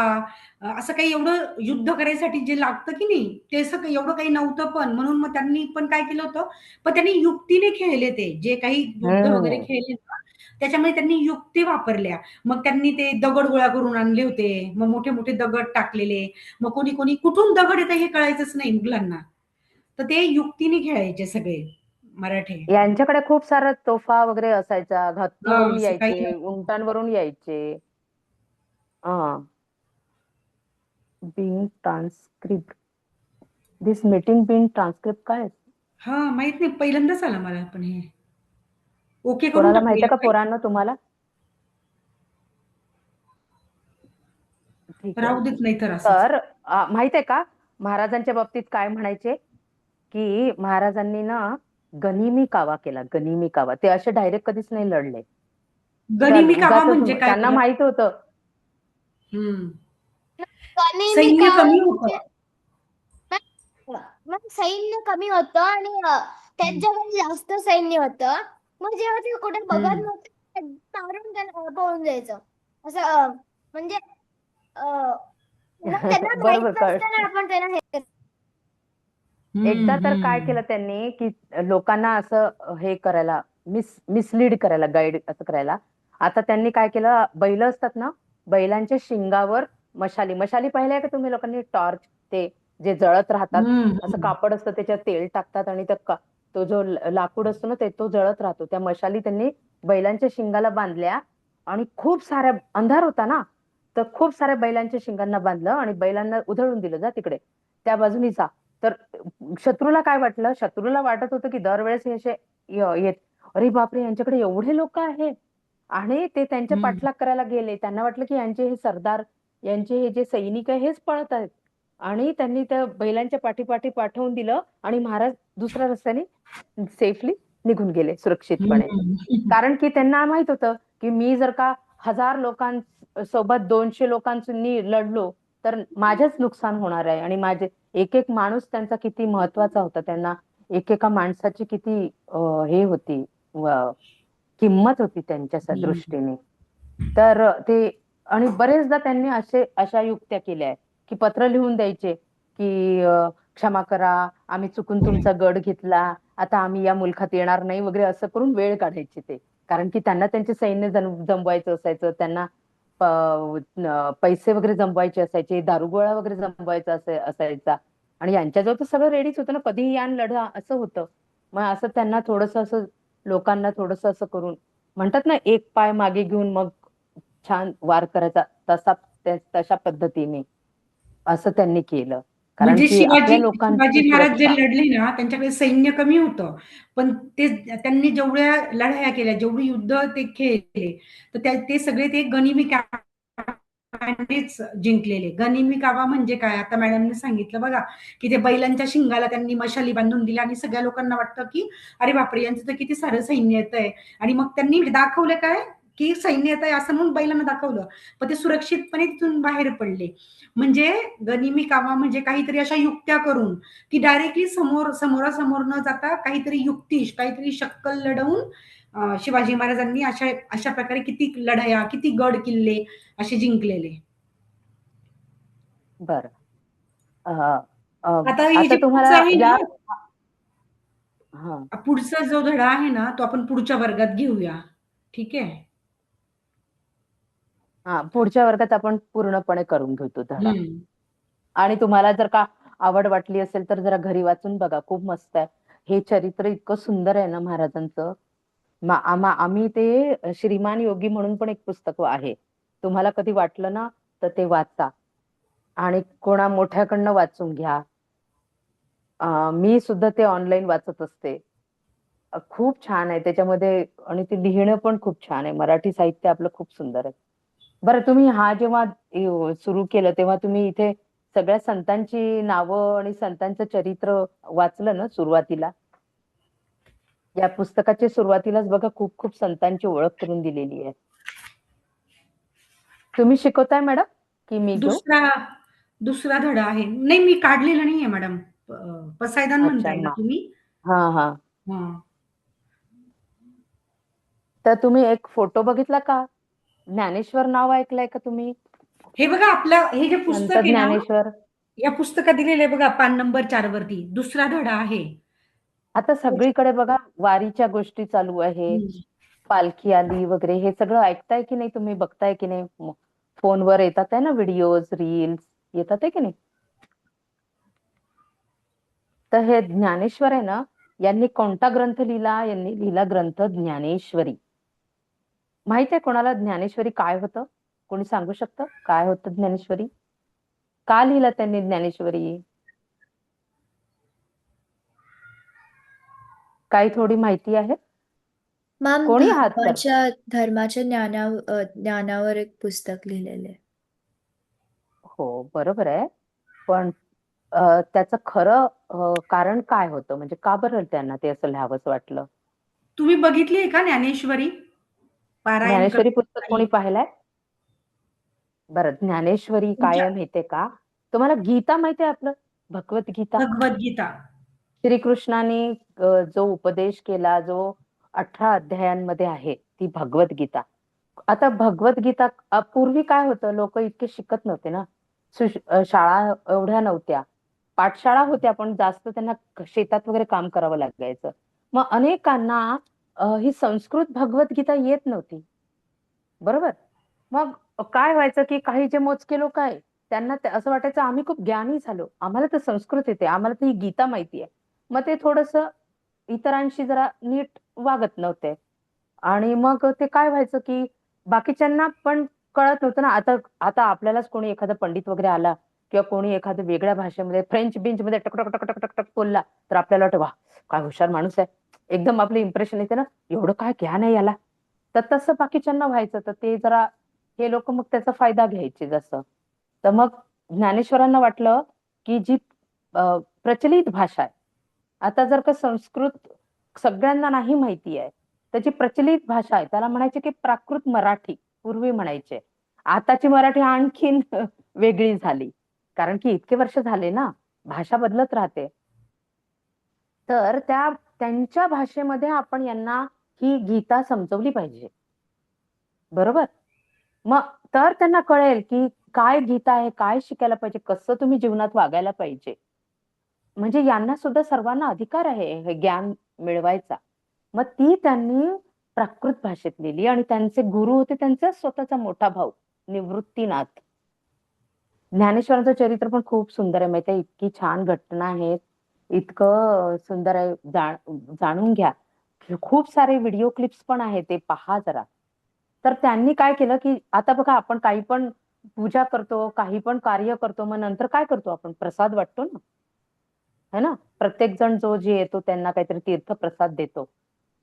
असं काही एवढं युद्ध करायसाठी जे लागतं की नाही, ते असं एवढं काही नव्हतं. पण म्हणून मग त्यांनी पण काय केलं होतं, पण त्यांनी युक्तीने खेळले. ते जे काही युद्ध वगैरे खेळले ना, त्याच्यामध्ये त्यांनी युक्ती वापरल्या. मग त्यांनी ते दगड गोळा करून आणले होते, मग मोठे मोठे दगड टाकलेले. मग कोणी कोणी कुठून दगड येतं हे कळायचंच नाही मुघलांना, तर ते युक्तीने खेळायचे सगळे मराठे. यांच्याकडे खूप सारा तोफा वगैरे असायचा, हत्तीवरून असं काही यायचे, उंटांवरून यायचे. being transcribed, this meeting being transcribed काय? माहित नाही, पहिल्यांदाच आला मला पण हे. ओके करून कोणाला टाकूया माहितीये का काय? पोरांना तुम्हाला? ठीक आहे. राहू देत नाही तर असंच. तर माहितीये का महाराजांच्या बाबतीत काय म्हणायचे की महाराजांनी ना गनिमी कावा केला, गनिमी कावा. ते असे डायरेक्ट कधीच नाही लढले. गनिमी कावा उगाचच म्हणजे काय त्यांना बरं? माहित होतं. हम्म. गनिमी सैन्य कावा कमी म्हणजे होतं. मग सैन्य कमी होतं आणि त्यांच्याकडे जास्त सैन्य होतं. मग जेव्हा ते कुठे बघत हम्म. नव्हते मारून त्यांना पळून जायचं असं म्हणजे मग त्यांना माहित बरोबर कळ. नसताना आपण त्यांना हे करतो. एकदा तर काय हम्म. केलं त्यांनी की लोकांना असं हे करायला, मिसलीड करायला, गाईड असं करायला. आता त्यांनी काय केलं, बैल असतात ना, बैलांच्या शिंगावर मशाली पाहिल्या का तुम्ही लोकांनी? टॉर्च, ते जे जळत राहतात, असं हम्म. कापड असतं त्याच्यात तेल टाकतात आणि तो जो लाकूड असतो ना तो जळत राहतो. त्या मशाली त्यांनी बैलांच्या शिंगाला बांधल्या आणि खूप साऱ्या, अंधार होता ना, तर खूप साऱ्या बैलांच्या शिंगांना बांधलं आणि बैलांना उधळून दिलं, जा तिकडे त्या बाजूनी जा. तर शत्रूला काय वाटलं, शत्रूला वाटत होतं की दरवेळेस हे असे येत, अरे बापरे यांच्याकडे एवढे लोक आहेत, आणि ते त्यांच्या हम्म. पाठलाग करायला गेले. त्यांना वाटलं की यांचे हे सरदार, यांचे हे जे सैनिक आहे हेच पळत आहेत, आणि त्यांनी त्या बैलांच्या पाठीपाठी पाठवून दिलं आणि महाराज दुसऱ्या रस्त्याने सेफली निघून गेले सुरक्षितपणे. हम्म. कारण की त्यांना माहित होतं की मी जर का 1000 लोकांसोबत 200 लोकांनी लढलो तर माझेच नुकसान होणार आहे, आणि माझे एक एक माणूस त्यांचा किती महत्वाचा होता. त्यांना एकेका माणसाची किती हे होती, किंमत होती त्यांच्या दृष्टीने. तर ते, आणि बरेचदा त्यांनी अशा युक्त्या केल्या आहे की पत्र लिहून द्यायचे की क्षमा करा, आम्ही चुकून तुमचा गड घेतला, आता आम्ही या मुलखात येणार नाही वगैरे, असं करून वेळ काढायचे ते. कारण की त्यांना त्यांचे सैन्य जमवायचं असायचं, त्यांना पैसे वगैरे जमवायचे असायचे, दारुगोळा वगैरे जमवायचा असायचा, आणि यांच्याजवळ तर सगळं रेडीच होतं ना, कधीही यान लढा असं होतं. मग असं त्यांना थोडस असं, लोकांना थोडस असं करून, म्हणतात ना एक पाय मागे घेऊन मग छान वार करायचा, तशा पद्धतीने असं त्यांनी केलं. कारण म्हणजे की आपल्या शिवाजी लोकांची महाराज जे सुरक्षा. लढले ना, त्यांच्याकडे सैन्य कमी होतं, पण त्यांनी जेवढ्या लढाया केल्या, जेवढी युद्ध ते खेळले, तर ते सगळे ते गनिमी कावानेच जिंकलेले. गनिमी कावा म्हणजे काय, आता मॅडमने सांगितलं बघा, की ते बैलांच्या शिंगाला त्यांनी मशाली बांधून दिल्या आणि सगळ्या लोकांना वाटतं की अरे बापरे यांचं तर किती सारं सैन्य येतंय, आणि मग त्यांनी दाखवलं काय की सैन्य येत आहे असं म्हणून बैलांना दाखवलं, पण ते सुरक्षितपणे तिथून बाहेर पडले. म्हणजे गनिमी कावा म्हणजे काहीतरी अशा युक्त्या करून, की डायरेक्टली समोरासमोर न जाता काहीतरी काहीतरी शक्कल लढवून शिवाजी महाराजांनी अशा प्रकारे किती लढाया, किती गड किल्ले असे जिंकलेले. बर, आता हे आता जे तुम्हाला पुढचं आहे या, ना, हा पुढचा जो धडा आहे ना, तो आपण पुढच्या वर्गात घेऊया. ठीक आहे. हा पुढच्या वर्गात आपण पूर्णपणे करून घेऊ तो धडा. हम्म. आणि तुम्हाला जर का आवड वाटली असेल तर जरा घरी वाचून बघा, खूप मस्त आहे. हे चरित्र इतकं सुंदर आहे ना महाराजांचं. आम्ही ते श्रीमान योगी म्हणून पण एक पुस्तक आहे, तुम्हाला कधी वाटलं ना तर ते वाचा, आणि कोणा मोठ्याकडनं वाचून घ्या. मी सुद्धा ते ऑनलाईन वाचत असते. खूप छान आहे त्याच्यामध्ये, आणि ते लिहिणं पण खूप छान आहे. मराठी साहित्य आपलं खूप सुंदर आहे. बरं, तुम्ही हा जेव्हा सुरू केलं तेव्हा तुम्ही इथे सगळ्या संतांची नावं आणि संतांचं चरित्र वाचलं ना सुरुवातीला? या पुस्तकाच्या सुरुवातीलाच बघा खूप खूप संतांची ओळख करून दिलेली आहे. तुम्ही शिकवताय मॅडम की मी घेऊ? दुसरा धडा आहे. नाही, मी काढलेला नाहीये मॅडम. पसायदान अच्छा, म्हणताय ना तुम्ही? हा हा. हा. तर तुम्ही एक फोटो बघितला का? ज्ञानेश्वर नाव ऐकलंय का तुम्ही? हे बघा, आपलं हे जे पुस्तक संत आहे ना, ज्ञानेश्वर. या पुस्तकात दिलेलं आहे बघा, पान नंबर 4 वरती दुसरा धडा आहे. आता सगळीकडे बघा वारीच्या गोष्टी चालू आहेत, पालखी आली वगैरे, हे सगळं ऐकताय की नाही तुम्ही? बघताय की नाही? फोनवर येतात आहे ना व्हिडिओज, रील्स येतात आहे की नाही? तर हे ज्ञानेश्वर आहे ना, यांनी कोणता ग्रंथ लिहिला? यांनी लिहिला ग्रंथ ज्ञानेश्वरी. माहित आहे कोणाला ज्ञानेश्वरी काय होतं? कोणी सांगू शकतं काय होतं ज्ञानेश्वरी? का लिहिलं त्यांनी ज्ञानेश्वरी? काही थोडी माहिती आहे? मॅम कोणी हात कर धर्माच्या ज्ञानावर एक पुस्तक लिहिलेले. हो बरोबर आहे, पण त्याचं खरं कारण काय होतं, म्हणजे का बरं त्यांना ते असं लिहावंसं वाटलं? तुम्ही बघितली का ज्ञानेश्वरी पारायण ज्ञानेश्वरी पुस्तक करताना? कोणी पाहिलंय? बरं, ज्ञानेश्वरी काय आहे माहितीये का तुम्हाला? गीता माहितीये आपलं, भगवद्गीता. भगवद्गीता श्रीकृष्णाने जो उपदेश केला, जो 18 अध्यायांमध्ये आहे, ती भगवद्गीता. आता भगवद्गीता पूर्वी काय होतं, लोक इतके शिकत नव्हते ना, शाळा एवढ्या नव्हत्या, पाठशाळा होत्या पण जास्त त्यांना शेतात वगैरे काम करावं लागायचं. मग अनेकांना ही संस्कृत भगवद्गीता येत नव्हती, बरोबर? मग काय व्हायचं की काही जे मोजके लोक आहे त्यांना असं वाटायचं आम्ही खूप ज्ञानी झालो, आम्हाला तर संस्कृत येते, आम्हाला तर ही गीता माहिती आहे. मग ते थोडस इतरांशी जरा नीट वागत नव्हते आणि मग ते काय व्हायचं की बाकीच्यांना पण कळत नव्हतं ना. आता आता आपल्यालाच कोणी एखादा पंडित वगैरे आला किंवा कोणी एखाद्या वेगळ्या भाषेमध्ये फ्रेंच बिंच मध्ये टक टक टक टक टक टक बोलला तर आपल्याला वाटतं वा काय हुशार माणूस आहे, एकदम आपलं इम्प्रेशन येते ना, एवढं काय ज्ञान आहे याला. तर तसं बाकीच्यांना व्हायचं, तर ते जरा हे लोक मग त्याचा फायदा घ्यायचे जसं. तर मग ज्ञानेश्वरांना वाटलं की जी प्रचलित भाषा आहे, आता जर का संस्कृत सगळ्यांना नाही माहिती आहे, त्याची प्रचलित भाषा आहे, त्याला म्हणायचे की प्राकृत मराठी पूर्वी म्हणायचे. आताची मराठी आणखीन वेगळी झाली, कारण की इतके वर्ष झाले ना, भाषा बदलत राहते. तर त्यांच्या भाषेमध्ये आपण यांना ही गीता समजवली पाहिजे, बरोबर? मग तर त्यांना कळेल की काय गीता आहे, काय शिकायला पाहिजे, कसं तुम्ही जीवनात वागायला पाहिजे. म्हणजे यांना सुद्धा सर्वांना अधिकार आहे हे ज्ञान मिळवायचा. मग ती त्यांनी प्राकृत भाषेत लिहिली आणि त्यांचे गुरु होते त्यांचा स्वतःचा मोठा भाऊ निवृत्तीनाथ. ज्ञानेश्वरांचं चरित्र पण खूप सुंदर आहे, माहिती आहे, इतकी छान घटना आहेत, इतकं सुंदर आहे, जाणून घ्या. खूप सारे व्हिडिओ क्लिप्स पण आहे, ते पहा जरा. तर त्यांनी काय केलं की आता बघा आपण काही पण पूजा करतो, काही पण कार्य करतो, मग नंतर काय करतो आपण, प्रसाद वाटतो ना, है ना? प्रत्येक जण जो जे येतो त्यांना काहीतरी तीर्थ प्रसाद देतो.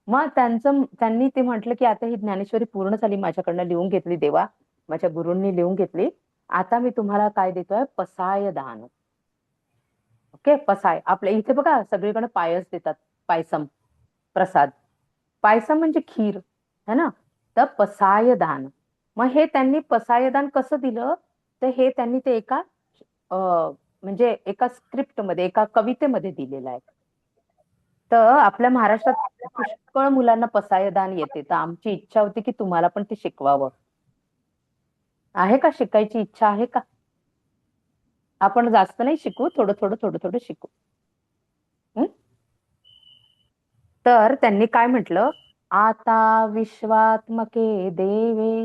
मग त्यांनी ते म्हटलं की आता ही ज्ञानेश्वरी पूर्ण झाली, माझ्याकडनं लिहून घेतली देवा, माझ्या गुरूंनी लिहून घेतली, आता मी तुम्हाला काय देतोय, पसाय दान. ओके, पसाय. आपल्या इथे बघा सगळीकडे पायस देतात, पायसम प्रसाद. पायसम म्हणजे खीर, है ना? तर पसाय दान. मग हे त्यांनी पसायदान कसं दिलं, तर हे त्यांनी ते एका म्हणजे एका स्क्रिप्ट मध्ये, एका कवितेमध्ये दिलेलं आहे. तर आपल्या महाराष्ट्रात पुष्कळ मुलांना पसायदान येते, तर आमची इच्छा होती की तुम्हाला पण ते शिकवावं. आहे का, शिकायची इच्छा आहे का? आपण जास्त नाही शिकू, थोडं थोडं थोडं थोडं शिकू. तर त्यांनी काय म्हटलं, आता विश्वात्मके देवे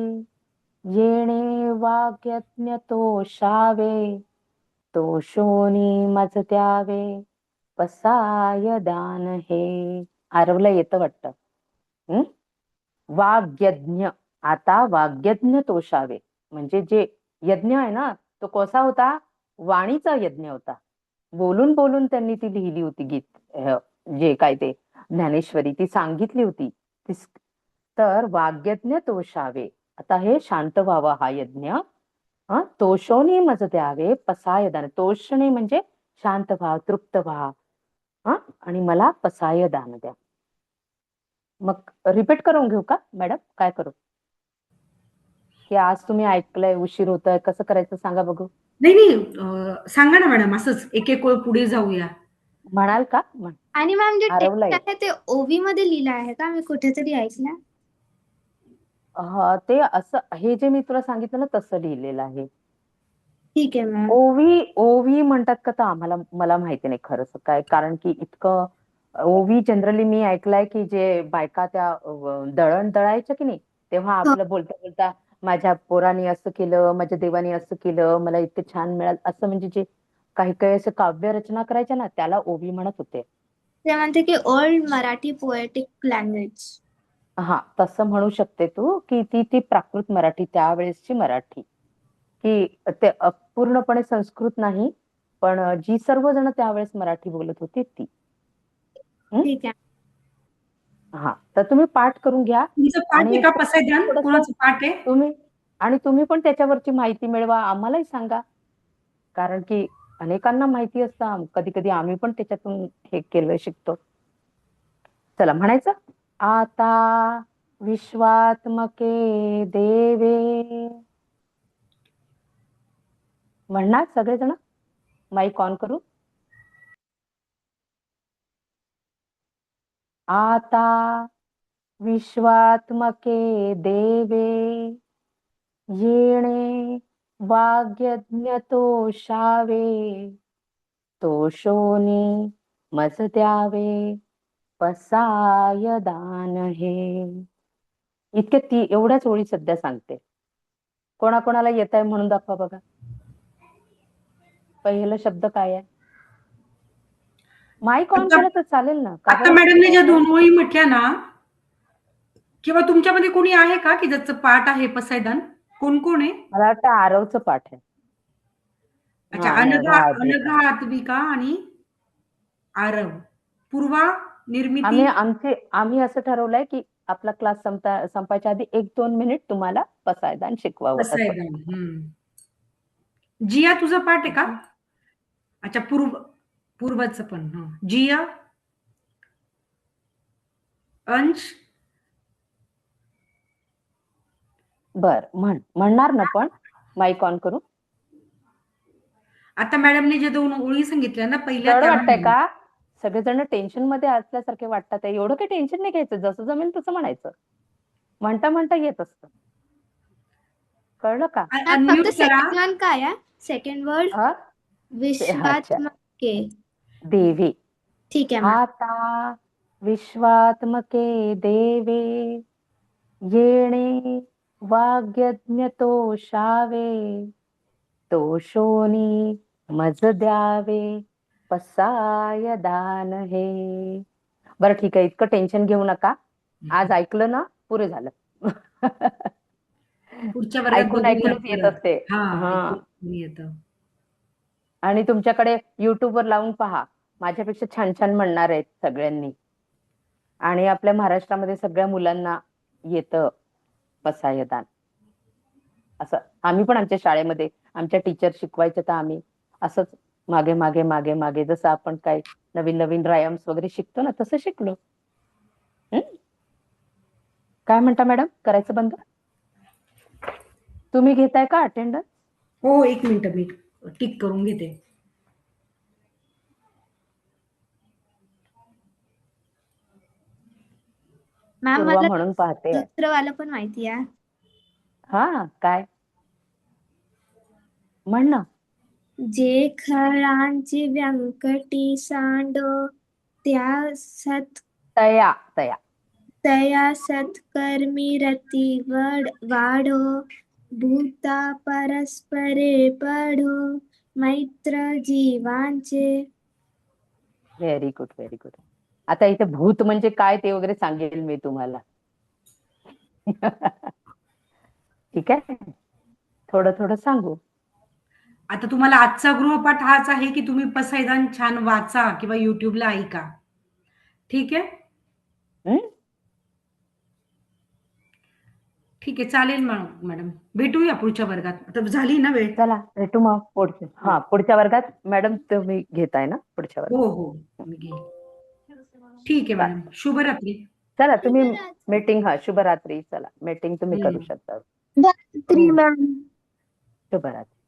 येणे वाग्यज्ञ तोषावे, तोषोनी मज द्यावे पसाय दान हे. आरवला येतं वाटतं. वाग्यज्ञ, आता वाग्यज्ञ तोषावे, म्हणजे जे यज्ञ आहे ना तो कसा होता, वाणीचा यज्ञ होता, बोलून बोलून त्यांनी ती लिहिली होती गीत, जे काय ते ज्ञानेश्वरी ती सांगितली होती. तर वाग्यज्ञ तोषावे, आता हे शांत व्हावा हा यज्ञ, तोषोनी मज द्यावे पसाय दान. तोषणे म्हणजे शांत व्हा, तृप्त व्हा, आणि मला पसाय दान द्या. मग रिपीट करून घेऊ का मॅडम, काय करू? की आज तुम्ही ऐकलंय, उशीर होतोय, कसं करायचं सांगा बघू. नाही सांगा ना मॅडम, असंच एक एक वेळ पुढे जाऊया. म्हणाल का? आणि मॅम जे आरवला टेक्स्ट आहे ते ओवी मध्ये लिहिलं आहे का, मी कुठेतरी ऐकलं? ते असं, हे जे मी तुला सांगितलं ना तसं लिहिलेलं आहे. ठीक आहे मॅम. ओवी म्हणतात का, तर मला माहिती नाही खरंच काय, कारण की इतकं ओवी जनरली मी ऐकलंय की जे बायका त्या दळण दळायच्या की नाही, तेव्हा आपलं बोलता बोलता माझ्या पोराने असं केलं, माझ्या देवाने असं केलं, मला इतकं छान मिळालं, असं म्हणजे जे काही काही असं काव्य रचना करायच्या ना, त्याला ओवी म्हणत होते. ते म्हणते की ओल्ड मराठी पोएटिक लँग्वेज. हा, तसं म्हणू शकते तू, की ती प्राकृत मराठी, त्यावेळेसची मराठी, की ते पूर्णपणे संस्कृत नाही, पण जी सर्वजण त्यावेळेस मराठी बोलत होती ती. ठीक आहे. हा, तर तुम्ही पाठ करून घ्या तुमचं पाठ आहे आणि का पसायदान? थोडंसं कोणाचं पाठ आहे? तुम्ही पण त्याच्यावरची माहिती मिळवा, आम्हालाही सांगा. कारण की अनेकांना माहिती असतं, कधी कधी आम्ही पण त्याच्यातून हे केलं शिकतो. चला म्हणायचं, आता विश्वात्मके देवे. म्हणणार सगळेजण माईक ऑन करू. आता विश्वात्मके देवे येणे वाग्यज्ञ तोषावे, तोषोनी मज द्यावे पसाय दान हे. इतके एवढ्याच ओळी सध्या सांगते. कोणाकोणाला येत आहे म्हणून दाखवा बघा. पहिला शब्द काय आहे? माईक ऑन केलं तर चालेल ना? का आता बरं? मॅडमने ज्या 2 ओळी म्हटल्या ना, किंवा तुमच्यामध्ये कोणी आहे का की ज्याचं पाठ आहे पसायदान? कोण कोण आहे? मला वाटतं आरवचं पाठ आहे. अच्छा, हा, नाही, अनघा आरवी. अनघा आत्विका आणि आरव. पूर्वा, निर्मिती. आम्ही असं ठरवलंय की आपला क्लास संपायच्या आधी 1-2 मिनिट तुम्हाला पसायदान शिकवावं असं. पसायदान. जिया तुझं पाठ आहे का? अच्छा, पूर्वाचं पण. जिया, अंश. बर, म्हणणार ना पण माईक ऑन करू. आता मॅडमने जे 2 ओळी सांगितल्या ना पहिल्या, जड त्या वाटतंय म्हणा. का? सगळेजण टेन्शन मध्ये असल्यासारखे वाटतात आहे. एवढं काही टेन्शन नाही घ्यायचं, जसं जमेल तसं म्हणायचं. म्हणता म्हणता येत असतं. कळलं का? फक्त अनम्यूट करा. सेकंड वन काय आहे? सेकंड वर्ड हा? विश्वात्मके. देवी. ठीक आहे मॅम. आता विश्वात्मके देवे येणे वाग्यज्ञ तोषावे, तोषोनी मज द्यावे पसाय दान हे. बरं ठीक आहे, इतकं टेन्शन घेऊ नका. आज ऐकलं ना, पुरे झालं. पुढच्या वर्गात ऐकून बघूया ऐकूनच येत परत. असते. ऐकून येतं. आणि तुमच्याकडे युट्यूबवर लावून पहा, माझ्यापेक्षा छान छान म्हणणार आहेत सगळ्यांनी. आणि आपल्या महाराष्ट्रामध्ये सगळ्या मुलांना येतं पसायदान. असं आम्ही पण आमच्या शाळेमध्ये आमच्या टीचर शिकवायचे, तर आम्ही असंच मागे मागे मागे मागे जसं आपण काही नवीन नवीन रायम्स वगैरे शिकतो ना, तसं शिकलो. काय म्हणता मॅडम, करायचं बंद? तुम्ही घेताय का अटेंडन्स? हो, 1 मिनिट मी टिक करून घेते. मॅम पूर्वा मला म्हणून पाहते. दुसरं वाला पण माहिती आहे. हा, काय म्हण ना. जे खळांची व्यंकटी सांडो, त्या तया तया सत्कर्मी रती वाढो, भूता परस्परे पढो, मैत्र जीवांचे. Very good, very good. आता इथे भूत म्हणजे काय ते वगैरे सांगेल मी तुम्हाला. ठीक आहे, थोडं थोडं सांगू. आता तुम्हाला आजचा गृहपाठ हाच आहे की तुम्ही पसायदान छान वाचा किंवा युट्यूबला ऐका. ठीक आहे? ठीक आहे, चालेल मॅडम. भेटूया पुढच्या वर्गात. आता झाली ना वेळ? चला भेटू मग पुढच्या वर्गात. मॅडम तुम्ही घेताय ना पुढच्या वर्गात? हो, मी घेईन. ठीक आहे मॅडम, शुभरात्री. चला तुम्ही मीटिंग, शुभरात्री. चला मीटिंग तुम्ही करू शकता. मॅम. शुभरात्री.